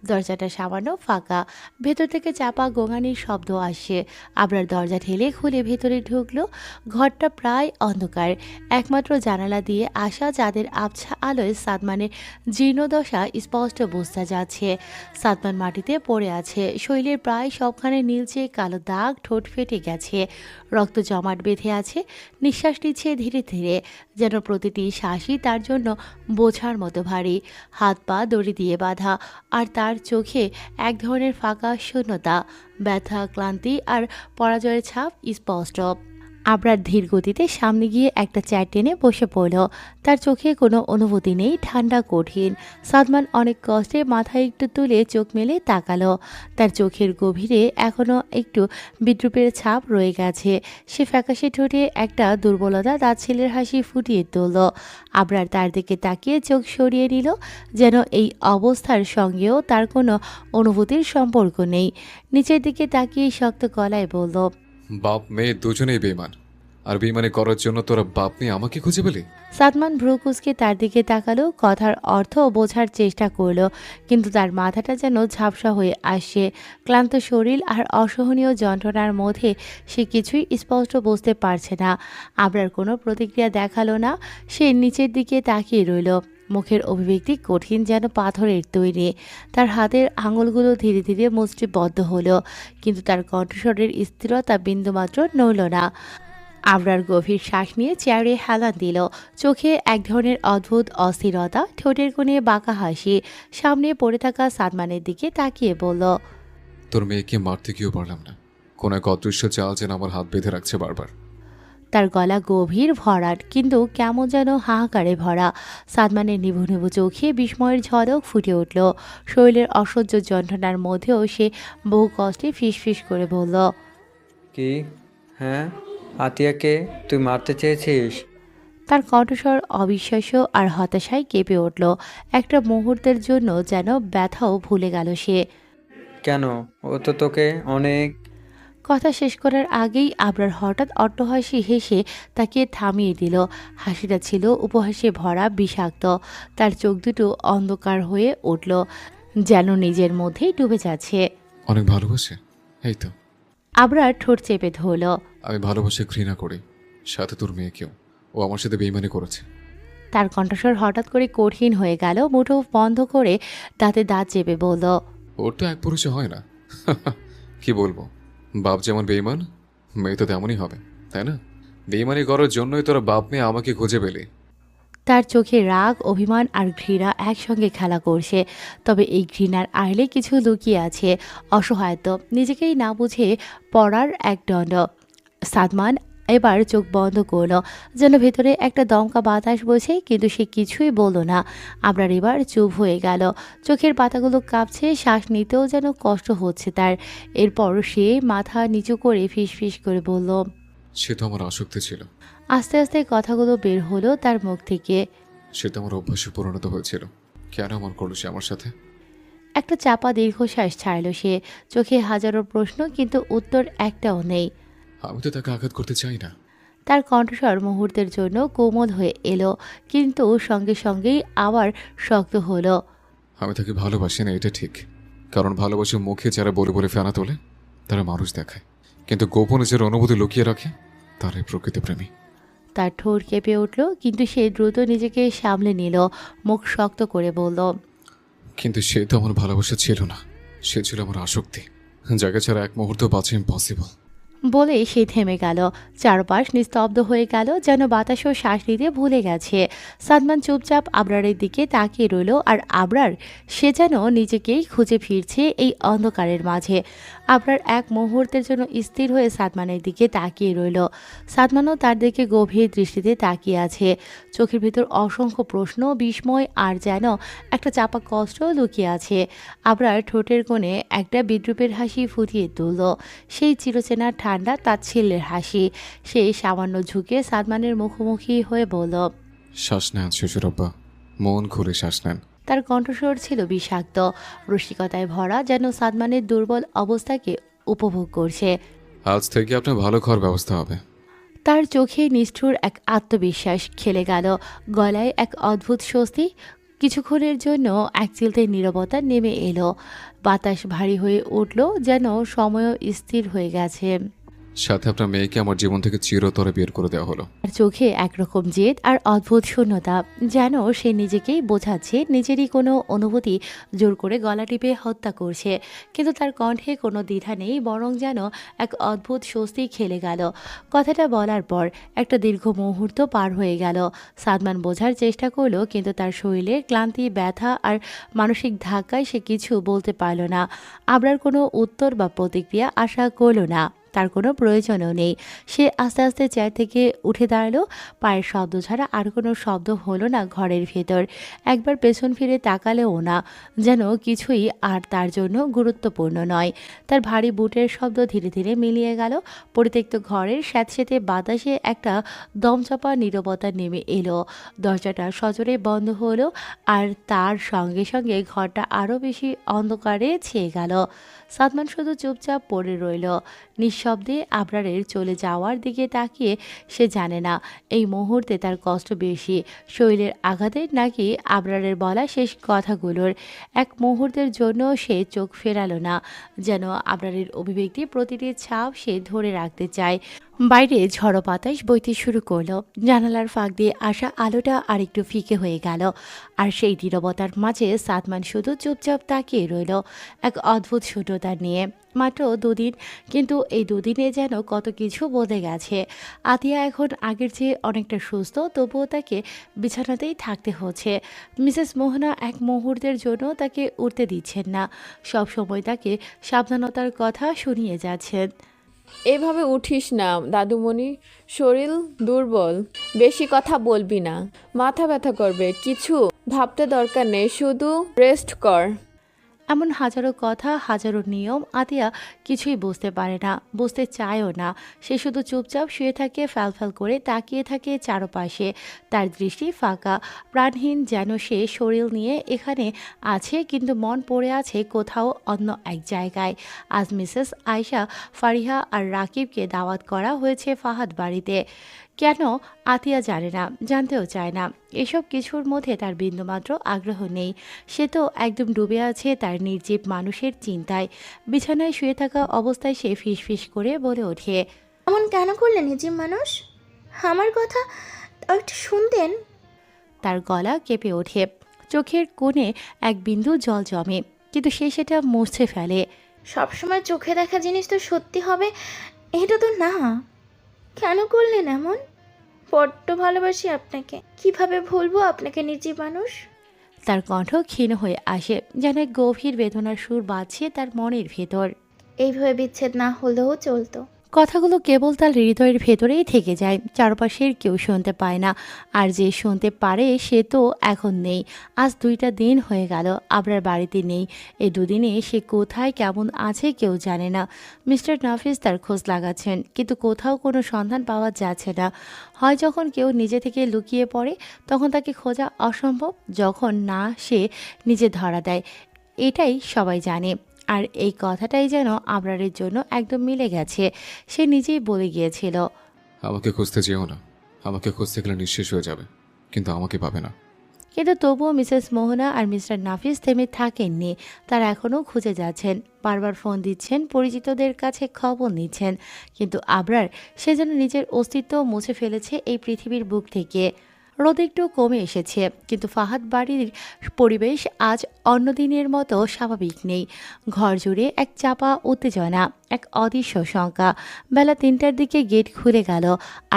দরজাটা সামান্য ফাঁকা, ভেতর থেকে চাপা গোঙানির শব্দ আসছে। আবরার দরজা ঠেলে খুলে ভেতরে ঢুকলো। ঘরটা প্রায় অন্ধকার, একমাত্র জানালা দিয়ে আসা চাঁদের আবছা আলোয় সাদমানের জীর্ণদশা স্পষ্ট বোঝা যাচ্ছে। সাদমান মাটিতে পড়ে আছে, শরীরের প্রায় সবখানে নীলচে কালো দাগ, ঠোঁট ফেটে গেছে, রক্ত জমাট বেঁধে আছে। নিঃশ্বাস নিচ্ছে ধীরে ধীরে, যেন প্রতিটি শ্বাসই তার জন্য বোঝার মতো ভারী। হাত পা দড়ি দিয়ে বাঁধা, আর তার চোখে এক ধরনের ফাঁকা শূন্যতা, ব্যথা, ক্লান্তি আর পরাজয়ের ছাপ স্পষ্ট। আবরার ধীর গতিতে সামনে গিয়ে একটা চেয়ার টেনে বসে পড়ল। তার চোখে কোনো অনুভূতি নেই, ঠান্ডা, কঠিন। সাদমান অনেক কষ্টে মাথা একটু তুলে চোখ মেলে তাকালো। তার চোখের গভীরে এখনও একটু বিদ্রুপের ছাপ রয়ে গেছে। সে ফ্যাকাশে ঠোঁটে একটা দুর্বলতা তাচ্ছিল্যের হাসি ফুটিয়ে তুলল। আবরার তার দিকে তাকিয়ে চোখ সরিয়ে নিল, যেন এই অবস্থার সঙ্গেও তার কোনো অনুভূতির সম্পর্ক নেই। নিচের দিকে তাকিয়ে শক্ত গলায় বলল, বাপ মেয়ে দুজনেই বেইমান, আর বেইমানি করার জন্য তোরা বাপ মেয়ে আমাকে খুঁজে পেলি? সাদমান ভ্রু কুঁচকে তার দিকে তাকালো, কথার অর্থ বোঝার চেষ্টা করলো, কিন্তু তার মাথাটা যেন ঝাপসা হয়ে আসছে। ক্লান্ত শরীর আর অসহনীয় যন্ত্রণার মধ্যে সে কিছুই স্পষ্ট বুঝতে পারছে না। আবরার কোনো প্রতিক্রিয়া দেখালো না, সে নিচের দিকে তাকিয়ে রইল। মুখের অভিব্যক্তি কঠিন, যেন পাথরের তৈরি। তার হাতের আঙুলগুলো ধীরে ধীরে মুষ্টিবদ্ধ হলো, কিন্তু তার কণ্ঠস্বরের স্থিরতা বিন্দুমাত্র নড়ল না। আবরার গভীর শ্বাস নিয়ে চেয়ারে হেলান দিল, চোখে এক ধরনের অদ্ভুত অস্থিরতা, ঠোঁটের কোণে বাঁকা হাসি। সামনে পড়ে থাকা সাদমানের দিকে তাকিয়ে বলল, তোর মেয়েকে মারতে গিয়েও পারলাম না। কোন এক অদৃশ্য চাল যেন আমার হাত বেঁধে রাখছে বারবার। তার গলা গভীর, ভরাট, কিন্তু কেমন যেন হাহাকারে ভরা। সাদমানের নিভু নিভু চোখে বিস্ময়ের ঝলক ফুটে উঠল। শরীরের অসহ্য যন্ত্রণার মধ্যেও সে বহু কষ্টে ফিসফিস করে বলল, কি? হ্যাঁ, আতিয়াকে তুই মারতে চেয়েছিস? তার কণ্ঠস্বর অবিশ্বাস্য আর হতাশায় কেঁপে উঠল। একটা মুহূর্তের জন্য যেন ব্যথাও ভুলে গেল সে। কেন? ও তো তোকে অনেক... কথা শেষ করার আগেই আবরার হঠাৎ অট্টহাসি হেসে তাকে থামিয়ে দিল। হাসিটা ছিল উপহাসে ভরা, বিষাক্ত। তার চোখ দুটো অন্ধকার হয়ে উঠল, যেন নিজের মধ্যেই ডুবে যাচ্ছে। অনেক ভালোবাসে? এই তো। আবরার ঠোঁট চেপে ধরল। আমি ভালোবাসে ঘৃণা করি, সাথে তোর মেয়েকেও। ও আমার সাথে বেইমানি করেছে। তার কণ্ঠস্বর হঠাৎ করে কঠিন হয়ে গেল। মুঠো বন্ধ করে দাঁতে দাঁত চেপে বলল, ওর তো এক পুরুষে হয় না। কি বলবো, বাপ যেমন বেইমান, মেয়ে তো তেমনই হবে, তাই না? বেইমানি করার জন্যই তোরা বাপ মেয়ে আমাকে খুঁজে পেলি। তার চোখে রাগ, অভিমান আর ঘৃণা একসঙ্গে খেলা করছে। তবে এই ঘৃণার আড়ালে কিছু লুকিয়ে আছে, অসহায়ত্ব, নিজেকেই না বুঝে পড়ার এক দণ্ড। সাদমান এবার চোখ বন্ধ করল, যেন ভেতরে একটা দমকা বাতাস বসে, কিন্তু সে কিছুই বলল না। আবরার এবার চুপ হয়ে গেল, চোখের পাতাগুলো কাঁপছে, শ্বাস নিতেও যেন কষ্ট হচ্ছে তার। এরপর সে মাথা নিচু করে ফিসফিস করে বলল, সে তো আমার আসক্তি ছিল। আস্তে আস্তে কথাগুলো বের হলো তার মুখ থেকে। সে তো আমার অভ্যাসে পরিণত হয়েছিল। কেন এমন করলো সে আমার সাথে? একটা চাপা দীর্ঘশ্বাস ছাড়ল সে, চোখে হাজারো প্রশ্ন, কিন্তু উত্তর একটাও নেই। আমি তো তাকে আঘাত করতে চাই না। তার কণ্ঠস্বর মুহূর্তের জন্য কোমল হয়ে এলো, কিন্তু সঙ্গে সঙ্গেই আবার শক্ত হলো। আমি তাকে ভালোবাসি না, এটা ঠিক। কারণ ভালোবাসে মুখে যারা বলে বলে ফেনা তোলে, তারা মানুষ দেখায়, কিন্তু গোপনে যারা অনুভূতি লুকিয়ে রাখে, তারাই প্রকৃত প্রেমী। তার ঠোঁট কেঁপে উঠল, কিন্তু সে দ্রুত নিজেকে সামলে নিল, মুখ শক্ত করে বলল, কিন্তু সে তো আমার ভালোবাসা ছিল না, সে ছিল আমার আসক্তি, যাকে ছাড়া এক মুহূর্ত বাঁচা ইম্পসিবল। বলে সে থেমে গেল। চারপাশ নিস্তব্ধ হয়ে গেল, যেন বাতাসও শ্বাস নিতে ভুলে গেছে। সাদমান চুপচাপ আবরারের দিকে তাকিয়ে রইল, আর আবরার সে যেন নিজেকেই খুঁজে ফিরছে এই অন্ধকারের মাঝে। আবরার এক মুহূর্তের জন্য স্থির হয়ে সাদমানের দিকে তাকিয়ে রইল। সাদমানও তার দিকে গভীর দৃষ্টিতে তাকিয়ে আছে। চোখের ভিতর অসংখ্য প্রশ্ন, বিস্ময় আর যেন একটা চাপা কষ্ট লুকিয়ে আছে। আবরার ঠোঁটের কোণে একটা বিদ্রুপের হাসি ফুটিয়ে তুলল, সেই চিরচেনা ঠান্ডা তাচ্ছিল্যের হাসি। সে সামান্য ঝুঁকে সাদমানের মুখোমুখি হয়ে বলল, শ্বাস নেন শ্বশুরব্বা, মন খুলে শ্বাস নেন। তার কণ্ঠস্বর ছিল বিষাক্ত, রসিকতায় ভরা, যেন সাদমানের দুর্বল অবস্থাকে উপভোগ করছে। আজ থেকে আপনার ভালো খাওয়ার ব্যবস্থা হবে। তার চোখে নিষ্ঠুর এক আত্মবিশ্বাস খেলে গেল, গলায় এক অদ্ভুত স্বস্তি। কিছুক্ষণের জন্য এক চিলতে নীরবতা নেমে এলো। বাতাস ভারী হয়ে উঠল, যেন সময়ও স্থির হয়ে গেছে। সাথে আপনার মেয়েকে আমার জীবন থেকে চিরতরে বের করে দেওয়া হলো। তার চোখে একরকম জেদ আর অদ্ভুত শূন্যতা, যেন সে নিজেকেই বোঝাচ্ছে নিজেরই কোনো অনুভূতি জোর করে গলা টিপে হত্যা করছে। কিন্তু তার কণ্ঠে কোনো দ্বিধা নেই, বরং যেন এক অদ্ভুত স্বস্তি খেলে গেল। কথাটা বলার পর একটা দীর্ঘ মুহূর্ত পার হয়ে গেল। সাদমান বোঝার চেষ্টা করলো, কিন্তু তার শরীরে ক্লান্তি, ব্যথা আর মানসিক ধাক্কায় সে কিছু বলতে পারল না। আবরার কোনো উত্তর বা প্রতিক্রিয়া আশা করল না, তার কোনো প্রয়োজনও নেই। সে আস্তে আস্তে চেয়ার থেকে উঠে দাঁড়ালো। পায়ের শব্দ ছাড়া আর কোনো শব্দ হলো না ঘরের ভেতর। একবার পেছন ফিরে তাকালেও না, যেন কিছুই আর তার জন্য গুরুত্বপূর্ণ নয়। তার ভারী বুটের শব্দ ধীরে ধীরে মিলিয়ে গেল। পরিত্যক্ত ঘরের স্যাঁতস্যাঁতে বাতাসে একটা দমচাপা নীরবতা নেমে এলো। দরজাটা সজোরে বন্ধ হলো, আর তার সঙ্গে সঙ্গে ঘরটা আরও বেশি অন্ধকারে ছেয়ে গেল। সাদমান শুধু চুপচাপ পড়ে রইল, নিঃশব্দে আবরারের চলে যাওয়ার দিকে তাকিয়ে। সে জানে না এই মুহূর্তে তার কষ্ট বেশি, শরীরের আঘাতের নাকি আবরারের বলা শেষ কথাগুলোর। এক মুহূর্তের জন্য সে চোখ ফেরালো না, যেন আবরারের অভিব্যক্তি প্রতিটি ছাপ সে ধরে রাখতে চায়। বাইরে ঝড়ো বাতাস বইতে শুরু করলো। জানালার ফাঁক দিয়ে আসা আলোটা আরেকটু ফিকে হয়ে গেল, আর সেই নীরবতার মাঝে সাদমান শুধু চুপচাপ তাকিয়ে রইল, এক অদ্ভুত শূন্যতা নিয়ে। মাত্র দুদিন, কিন্তু এই দুদিনে যেন কত কিছু বদলে গেছে। আতিয়া এখন আগের চেয়ে অনেকটা সুস্থ, তবুও তাকে বিছানাতেই থাকতে হচ্ছে। মিসেস মোহনা এক মুহূর্তের জন্য তাকে উঠতে দিচ্ছেন না, সব সময় তাকে সাবধানতার কথা শুনিয়ে যাচ্ছেন। এভাবে উঠিস না দাদুমণি, শরীর দুর্বল, বেশি কথা বলবি না, মাথা ব্যথা করবে, কিছু ভাবতে দরকার নেই, শুধু রেস্ট কর। এমন হাজারো কথা, হাজারো নিয়ম আতিয়া কিছুই বুঝতে পারে না, বুঝতে চায়ও না। সে শুধু চুপচাপ শুয়ে থাকে, ফ্যালফ্যাল করে তাকিয়ে থাকে চারপাশে। তার দৃষ্টি ফাঁকা, প্রাণহীন, যেন সে শরীর নিয়ে এখানে আছে, কিন্তু মন পড়ে আছে কোথাও অন্য এক জায়গায়। আজ মিসেস আয়শা, ফারিহা আর রাকিবকে দাওয়াত করা হয়েছে ফাহাদ বাড়িতে। কেন আতিয়া জানে না, জানতেও চায় না। এসব কিছুর মধ্যে তার বিন্দুমাত্র আগ্রহ নেই। সে তো একদম ডুবে আছে তার নির্জীব মানুষের চিন্তায়। বিছানায় শুয়ে থাকা অবস্থায় সে ফিসফিস করে বলে ওঠে, এমন কেন করলেন নিজিম মানুষ? আমার কথা একটু শুনতেন। তার গলা কেঁপে ওঠে, চোখের কোণে এক বিন্দু জল জমে, কিন্তু সে সেটা মুছে ফেলে। সবসময় চোখে দেখা জিনিস তো সত্যি হবে এটা তো না। কেন করলেন এমন? বড্ড ভালোবাসি আপনাকে, কিভাবে ভুলবো আপনাকে নিজি মানুষ। তার কণ্ঠ ক্ষীণ হয়ে আসে, যেন এক গভীর বেদনার সুর বাজছে তার মনের ভেতর। এইভাবে বিচ্ছেদ না হলেও চলতো। কথাগুলো কেবল তার হৃদয়ের ভেতরেই থেকে যায়, চারপাশের কেউ শুনতে পায় না। আর যে শুনতে পারে সে তো এখন নেই। আজ 2টা দিন হয়ে গেল আবরার বাড়িতে নেই। এই দুদিনে সে কোথায় কেমন আছে কেউ জানে না। মিস্টার নাফিস তার খোঁজ লাগাচ্ছেন, কিন্তু কোথাও কোনো সন্ধান পাওয়া যাচ্ছে না। হয় যখন কেউ নিজে থেকে লুকিয়ে পড়ে, তখন তাকে খোঁজা অসম্ভব, যখন না সে নিজে ধরা দেয়। এটাই সবাই জানে, আর এই কথাটাই যেন আবরারের জন্য একদম মিলে গেছে। সে নিজেই বলে গিয়েছিল, আমাকে খুঁজতে যেও না, আমাকে খুঁজতে গেলে নিঃশেষ হয়ে যাবে, কিন্তু আমাকে পাবে না। কিন্তু তবুও মিসেস মোহনা আর মিস্টার নাফিস থেমে থাকেননি। তারা এখনও খুঁজে যাচ্ছেন, বারবার ফোন দিচ্ছেন, পরিচিতদের কাছে খবর নিচ্ছেন। কিন্তু আবরার, সে যেন নিজের অস্তিত্ব মুছে ফেলেছে এই পৃথিবীর বুক থেকে। রোদ একটু কমে এসেছে, কিন্তু ফাহাদ বাড়ির পরিবেশ আজ অন্য দিনের মতো স্বাভাবিক নেই। ঘর জুড়ে এক চাপা উত্তেজনা, এক অদৃশ্য শঙ্কা। বেলা ৩টার দিকে গেট খুলে গেল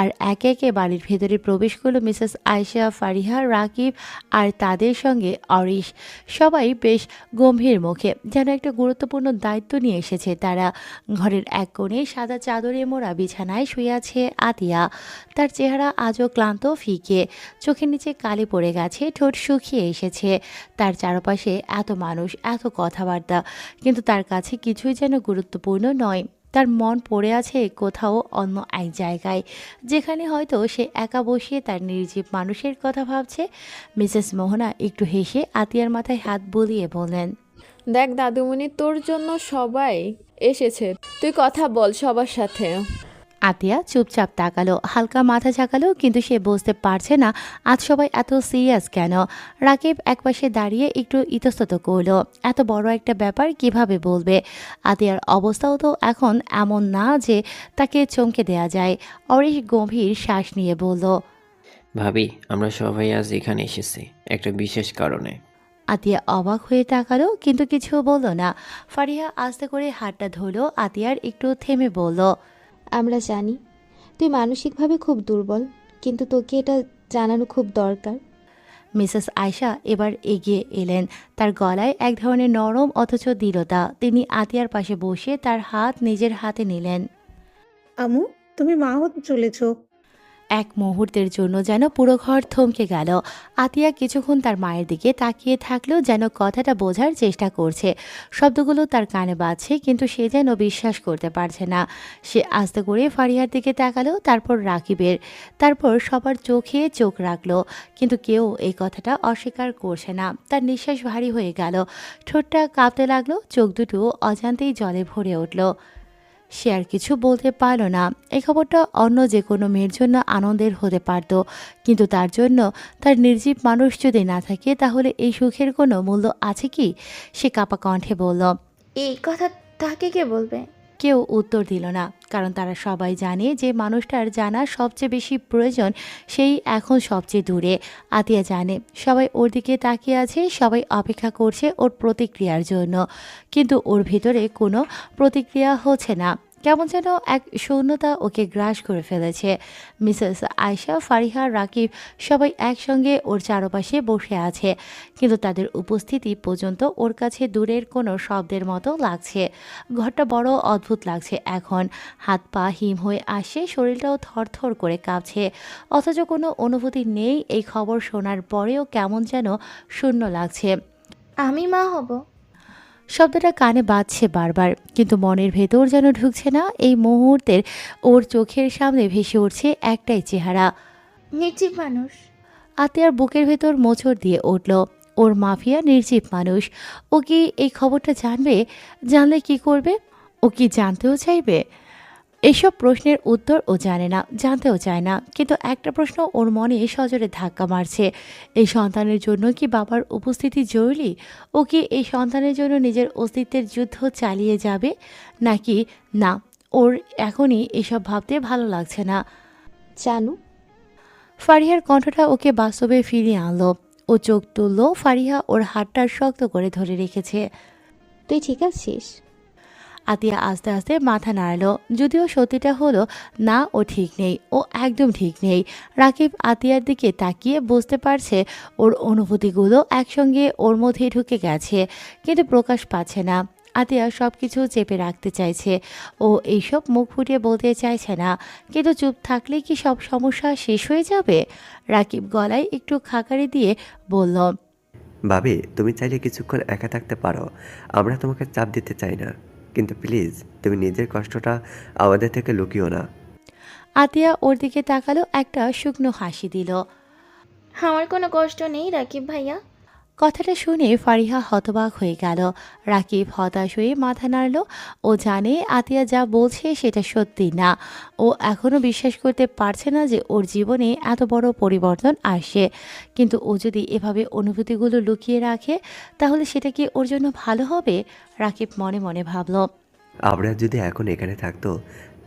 আর একে একে বাড়ির ভেতরে প্রবেশ করলো মিসেস আয়েশা, ফারিহা, রাকিব আর তাদের সঙ্গে অরিশ। সবাই বেশ গম্ভীর মুখে, যেন একটা গুরুত্বপূর্ণ দায়িত্ব নিয়ে এসেছে তারা। ঘরের এক কোণে সাদা চাদরে মোড়া বিছানায় শুয়ে আছে আতিয়া। তার চেহারা আজও ক্লান্ত, ফিকে, চোখের নিচে কালি পড়ে গেছে, ঠোঁট শুকিয়ে এসেছে। তার চারপাশে এত মানুষ, এত কথাবার্তা, কিন্তু তার কাছে কিছুই যেন গুরুত্বপূর্ণ নয়। তার মন পড়ে আছে কোথাও অন্য এক জায়গায়, যেখানে হয়তো সে একা বসিয়ে তার নির্জীব মানুষের কথা ভাবছে। মিসেস মোহনা একটু হেসে আতিয়ার মাথায় হাত বুলিয়ে বললেন, দেখ দাদুমণি, তোর জন্য সবাই এসেছে, তুই কথা বল সবার সাথে। আতিয়া চুপচাপ তাকালো, হালকা মাথা ঝাঁকালো, কিন্তু সে বুঝতে পারছে না আজ সবাই এত সিরিয়াস কেন। রাকিব একপাশে দাঁড়িয়ে একটু ইতস্তত করলো, এত বড় একটা ব্যাপার কিভাবে বলবে। আতিয়ার অবস্থাও তো এখন এমন না যে তাকে চমকে দেয়া যায়। অরিশ গম্ভীর শ্বাস নিয়ে বলল, ভাবি, আমরা সবাই আজ এখানে এসেছি একটা বিশেষ কারণে। আতিয়া অবাক হয়ে তাকালো, কিন্তু কিছু বলল না। ফারিহা আস্তে করে হাতটা ধরলো আতিয়ার, একটু থেমে বলল, আমরা জানি তুই মানসিকভাবে খুব দুর্বল, কিন্তু তোকে এটা জানানো খুব দরকার। মিসেস আয়শা এবার এগিয়ে এলেন, তার গলায় এক ধরনের নরম অথচ দৃঢ়তা। তিনি আতিয়ার পাশে বসে তার হাত নিজের হাতে নিলেন। আমু, তুমি মা হতে চলেছো। এক মুহূর্তের জন্য যেন পুরো ঘর থমকে গেল। আতিয়া কিছুক্ষণ তার মায়ের দিকে তাকিয়ে থাকলেও যেন কথাটা বোঝার চেষ্টা করছে। শব্দগুলো তার কানে বাজছে, কিন্তু সে যেন বিশ্বাস করতে পারছে না। সে আস্তে করে ফারিহার দিকে তাকালো, তারপর রাকিবের, তারপর সবার চোখে চোখ রাখলো, কিন্তু কেউ এই কথাটা অস্বীকার করছে না। তার নিঃশ্বাস ভারী হয়ে গেল, ঠোঁটটা কাঁপতে লাগলো, চোখ দুটো অজান্তেই জলে ভরে উঠল। সে আর কিছু বলতে পারল না। এই খবরটা অন্য যে কোনো মেয়ের জন্য আনন্দের হতে পারত, কিন্তু তার জন্য, তার নির্জীব মানুষ যদি না থাকে, তাহলে এই সুখের কোনো মূল্য আছে কি? সে কাঁপা কণ্ঠে বলল, এই কথা তাকে কে বলবে? কেউ উত্তর দিল না, কারণ তারা সবাই জানে যে মানুষটার জানা সবচেয়ে বেশি প্রয়োজন সেই এখন সবচেয়ে দূরে। আতিয়া জানে সবাই ওর দিকে তাকিয়ে আছে, সবাই অপেক্ষা করছে ওর প্রতিক্রিয়ার জন্য, কিন্তু ওর ভিতরে কোনো প্রতিক্রিয়া হচ্ছে না। কেমন যেন এক শূন্যতা ওকে গ্রাস করে ফেলেছে। মিসেস আয়েশা, ফারিহা, রাকিব সবাই একসঙ্গে ওর চারপাশে বসে আছে, কিন্তু তাদের উপস্থিতি পর্যন্ত ওর কাছে দূরের কোনো শব্দের মতো লাগছে। ঘরটা বড় অদ্ভুত লাগছে এখন। হাত পা হিম হয়ে আসছে, শরীরটাও থরথর করে কাঁপছে, অথচ কোনো অনুভূতি নেই। এই খবর শোনার পরেও কেমন যেন শূন্য লাগছে। আমি মা হব। শব্দটা কানে বাজছে বারবার, কিন্তু মনের ভেতর যেন ঢুকছে না। এই মুহূর্তের ওর চোখের সামনে ভেসে উঠছে একটাই চেহারা, নির্জীব মানুষ। আতিয়ার বুকের ভেতর মোচড় দিয়ে উঠল। ওর মাফিয়া নির্জীব মানুষ। ও কি এই খবরটা জানবে? জানলে কি করবে? ও কি জানতেও চাইবে? এসব প্রশ্নের উত্তর ও জানে না, জানতেও চায় না, কিন্তু একটা প্রশ্ন ওর মনে সজোরে ধাক্কা মারছে। এই সন্তানের জন্য কি বাবার উপস্থিতি জরুরি? ও কি এই সন্তানের জন্য নিজের অস্তিত্বের যুদ্ধ চালিয়ে যাবে, নাকি না? ওর এখনই এসব ভাবতে ভালো লাগছে না। জানু, ফারিহার কণ্ঠটা ওকে বাস্তবে ফিরিয়ে আনলো। ও চোখ তুললো। ফারিহা ওর হাতটা শক্ত করে ধরে রেখেছে। তুই ঠিক আছিস? আতিয়া আস্তে আস্তে মাথা নাড়ল, যদিও সত্যিটা হলো না, ও ঠিক নেই, ও একদম ঠিক নেই। রাকিব আতিয়ার দিকে তাকিয়ে বুঝতে পারছে ওর অনুভূতিগুলো একসঙ্গে ওর মধ্যে ঢুকে গেছে, কিন্তু প্রকাশ পাচ্ছে না। আতিয়া সব কিছু চেপে রাখতে চাইছে, ও এইসব মুখ ফুটিয়ে বলতে চাইছে না, কিন্তু চুপ থাকলে কি সব সমস্যা শেষ হয়ে যাবে? রাকিব গলায় একটু খাকারি দিয়ে বলল, ভাবি, তুমি চাইলে কিছুক্ষণ একা থাকতে পারো, আমরা তোমাকে চাপ দিতে চাই না, কিন্তু প্লিজ তুমি নিজের কষ্টটা আমাদের থেকে লুকিও না। আতিয়া ওর দিকে তাকালো, একটা শুকনো হাসি দিল। আমার কোনো কষ্ট নেই রাকিব ভাইয়া। কথাটা শুনে ফারিহা হতবাক হয়ে গেল। রাকিব হতাশ হয়ে মাথা নাড়ল। ও জানে আতিয়া যা বলছে সেটা সত্যি না। ও এখনও বিশ্বাস করতে পারছে না যে ওর জীবনে এত বড় পরিবর্তন আসে, কিন্তু ও যদি এভাবে অনুভূতিগুলো লুকিয়ে রাখে, তাহলে সেটা কি ওর জন্য ভালো হবে? রাকিব মনে মনে ভাবল, আমরা যদি এখন এখানে থাকতো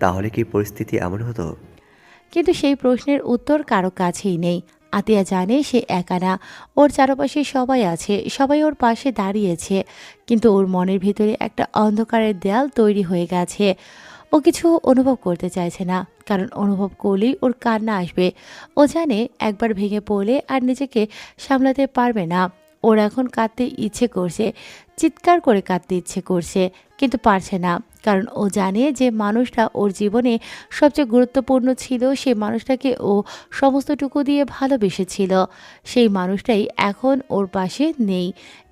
তাহলে কি পরিস্থিতি এমন হতো? কিন্তু সেই প্রশ্নের উত্তর কারো কাছেই নেই। আতিয়া জানে সে একা না, ওর চারপাশে সবাই আছে, সবাই ওর পাশে দাঁড়িয়েছে, কিন্তু ওর মনের ভিতরে একটা অন্ধকারের দেয়াল তৈরি হয়ে গেছে। ও কিছু অনুভব করতে চাইছে না, কারণ অনুভব করলেই ওর কান্না আসবে। ও জানে একবার ভেঙে পড়লে আর নিজেকে সামলাতে পারবে না। ওর এখন কাঁদতে ইচ্ছে করছে, চিৎকার করে কাঁদতে ইচ্ছে করছে, কিন্তু পারছে না, কারণ ও জানে যে মানুষটা ওর জীবনে সবচেয়ে গুরুত্বপূর্ণ ছিল, সেই মানুষটাকে ও সমস্তটুকু দিয়ে ভালোবেসেছিল, সেই মানুষটাই এখন ওর পাশে নেই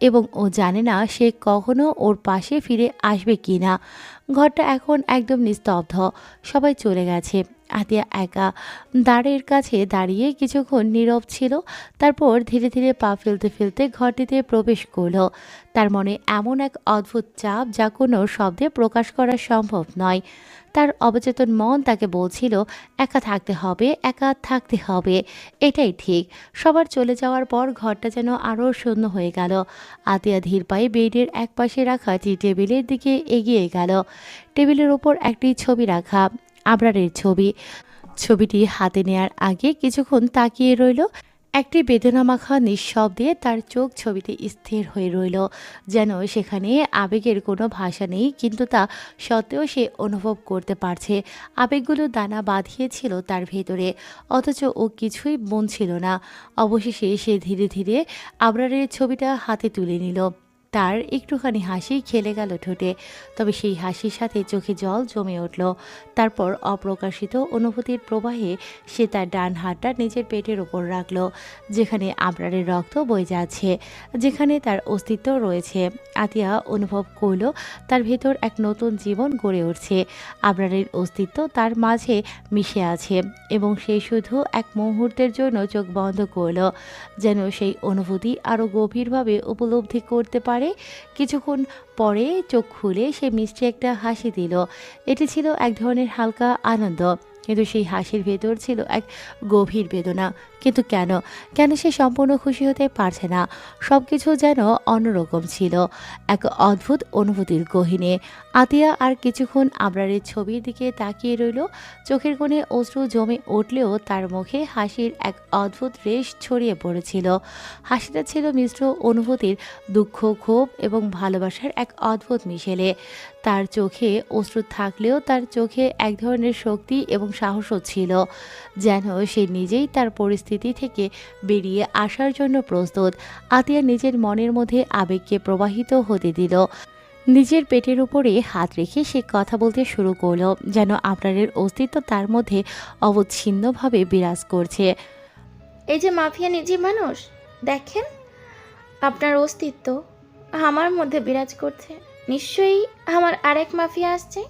এবং ও জানে না সে কখনো ওর পাশে ফিরে আসবে কি না। ঘরটা এখন একদম নিস্তব্ধ, সবাই চলে গেছে। আতিয়া একা দ্বারের কাছে দাঁড়িয়ে কিছুক্ষণ নীরব ছিল, তারপর ধীরে ধীরে পা ফেলতে ফেলতে ঘরটিতে প্রবেশ করলো। তার মনে এমন এক অদ্ভুত চাপ যা কোনো শব্দে প্রকাশ করা সম্ভব নয়। তার অবচেতন মন তাকে বলছিল একা থাকতে হবে, একা থাকতে হবে, এটাই ঠিক। সবার চলে যাওয়ার পর ঘরটা যেন আরও শূন্য হয়ে গেল। আতিয়া ধীর পায়ে বেডের একপাশে রাখা টি টেবিলের দিকে এগিয়ে গেল। টেবিলের ওপর একটি ছবি রাখা, আবরারের ছবি। ছবিটি হাতে নেয়ার আগে কিছুক্ষণ তাকিয়ে রইল। একটি বেদনামাখা নিঃশব্দে তার চোখ ছবিতে স্থির হয়ে রইল, যেন সেখানে আবেগের কোনো ভাষা নেই, কিন্তু তা সত্ত্বেও সে অনুভব করতে পারছে আবেগগুলো দানা বাঁধিয়েছিল তার ভেতরে, অথচ ও কিছুই বুনছিল না। অবশেষে সে ধীরে ধীরে আবরারের ছবিটা হাতে তুলে নিল। তার একটুখানি হাসি খেলে গেল ঠোঁটে, তবে সেই হাসির সাথে চোখে জল জমে উঠল। তারপর অপ্রকাশিত অনুভূতির প্রবাহে সে তার ডান হাতটা নিজের পেটের ওপর রাখল, যেখানে আবরারের রক্ত বয়ে যাচ্ছে, যেখানে তার অস্তিত্ব রয়েছে। আতিয়া অনুভব করল তার ভেতর এক নতুন জীবন গড়ে উঠছে। আবরারের অস্তিত্ব তার মাঝে মিশে আছে এবং সে শুধু এক মুহূর্তের জন্য চোখ বন্ধ করল, যেন সেই অনুভূতি আরও গভীরভাবে উপলব্ধি করতে পারে। কিছুক্ষণ পরে চোখ খুলে সে মিষ্টি একটা হাসি দিল। এটি ছিল এক ধরনের হালকা আনন্দ, কিন্তু সেই হাসির ভেতর ছিল এক গভীর বেদনা। কিন্তু কেন কেন সে সম্পূর্ণ খুশি হতে পারছে না? সব কিছু যেন অন্যরকম ছিল, এক অদ্ভুত অনুভূতির গহীনে। আতিয়া আর কিছুক্ষণ আবরারের ছবির দিকে তাকিয়ে রইল। চোখের কোণে অশ্রু জমে উঠলেও তার মুখে হাসির এক অদ্ভুত রেশ ছড়িয়ে পড়েছিল। হাসিটা ছিল মিশ্র অনুভূতির, দুঃখ, ক্ষোভ এবং ভালোবাসার এক অদ্ভুত মিশেলে। তার চোখে অশ্রু থাকলেও তার চোখে এক ধরনের শক্তি এবং সাহসও ছিল, যেন সে নিজেই তার পরিস্থিতি থেকে বেরিয়ে আসার জন্য প্রস্তুত। আতিয়া নিজের মনের মধ্যে আবেগকে প্রবাহিত হতে দিল। নিজের পেটের উপরে হাত রেখে সে কথা বলতে শুরু করলো, যেন আবরারের অস্তিত্ব তার মধ্যে অবচ্ছিন্নভাবে বিরাজ করছে। এই যে মাফিয়া নিজে মানুষ, দেখেন আপনার অস্তিত্ব আমার মধ্যে বিরাজ করছে। নিশ্চয়ই আমার আরেক মাফিয়া আসছে।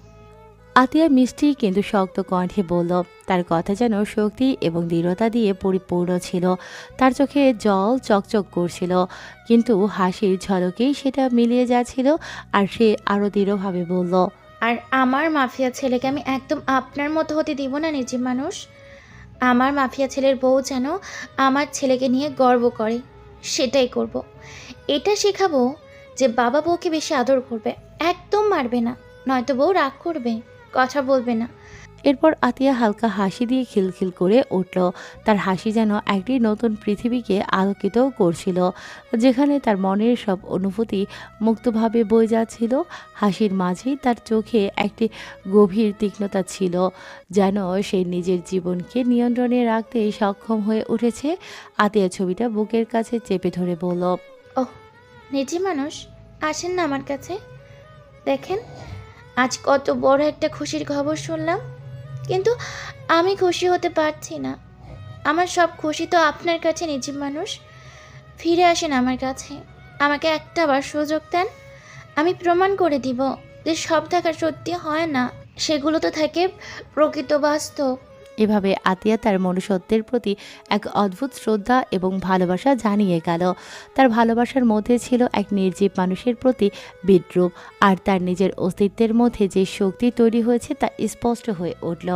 আতিয়া মিষ্টি কিন্তু শক্ত কণ্ঠে বলল, তার কথা যেন শক্তি এবং দৃঢ়তা দিয়ে পরিপূর্ণ ছিল। তার চোখে জল চকচক করছিল, কিন্তু হাসির ঝলকেই সেটা মিলিয়ে যাচ্ছিল। আর সে আরও দৃঢ়ভাবে বলল, আর আমার মাফিয়া ছেলেকে আমি একদম আপনার মতো হতে দিব না নিজে মানুষ। আমার মাফিয়া ছেলের বউ যেন আমার ছেলেকে নিয়ে গর্ব করে, সেটাই করব। এটা শেখাবো যে বাবা বউকে বেশি আদর করবে, একদম মারবে না, নয়তো বউ রাগ করবে, কথা বলবে না। এরপর আতিয়া হালকা হাসি দিয়ে খিলখিল করে উঠল। তার হাসি যেন একটি নতুন পৃথিবীকে আলোকিত করছিল, যেখানে তার মনের সব অনুভূতি মুক্তভাবে বয়ে যাচ্ছিল। হাসির মাঝেই তার চোখে একটি গভীর তীক্ষ্ণতা ছিল, যেন সে নিজের জীবনকে নিয়ন্ত্রণে রাখতে সক্ষম হয়ে উঠেছে। আতিয়া ছবিটা বুকের কাছে চেপে ধরে বলল, ওহ নিজে মানুষ, আসেন না আমার কাছে। দেখেন আজ কত বড় একটা খুশির খবর শুনলাম, কিন্তু আমি খুশি হতে পারছি না। আমার সব খুশি তো আপনার কাছে নিজে মানুষ। ফিরে আসেন আমার কাছে, আমাকে একটা বার সুযোগ দেন। আমি প্রমাণ করে দিব যে সব দেখা সত্যি হয় না, সেগুলো তো থাকে প্রকৃত বাস্তব। এভাবে আতিয়া তার মনুষ্যত্বের প্রতি এক অদ্ভুত শ্রদ্ধা এবং ভালোবাসা জানিয়ে গেল। তার ভালোবাসার মধ্যে ছিল এক নির্জীব মানুষের প্রতি বিদ্রূপ, আর তার নিজের অস্তিত্বের মধ্যে যে শক্তি তৈরি হয়েছে তা স্পষ্ট হয়ে উঠল।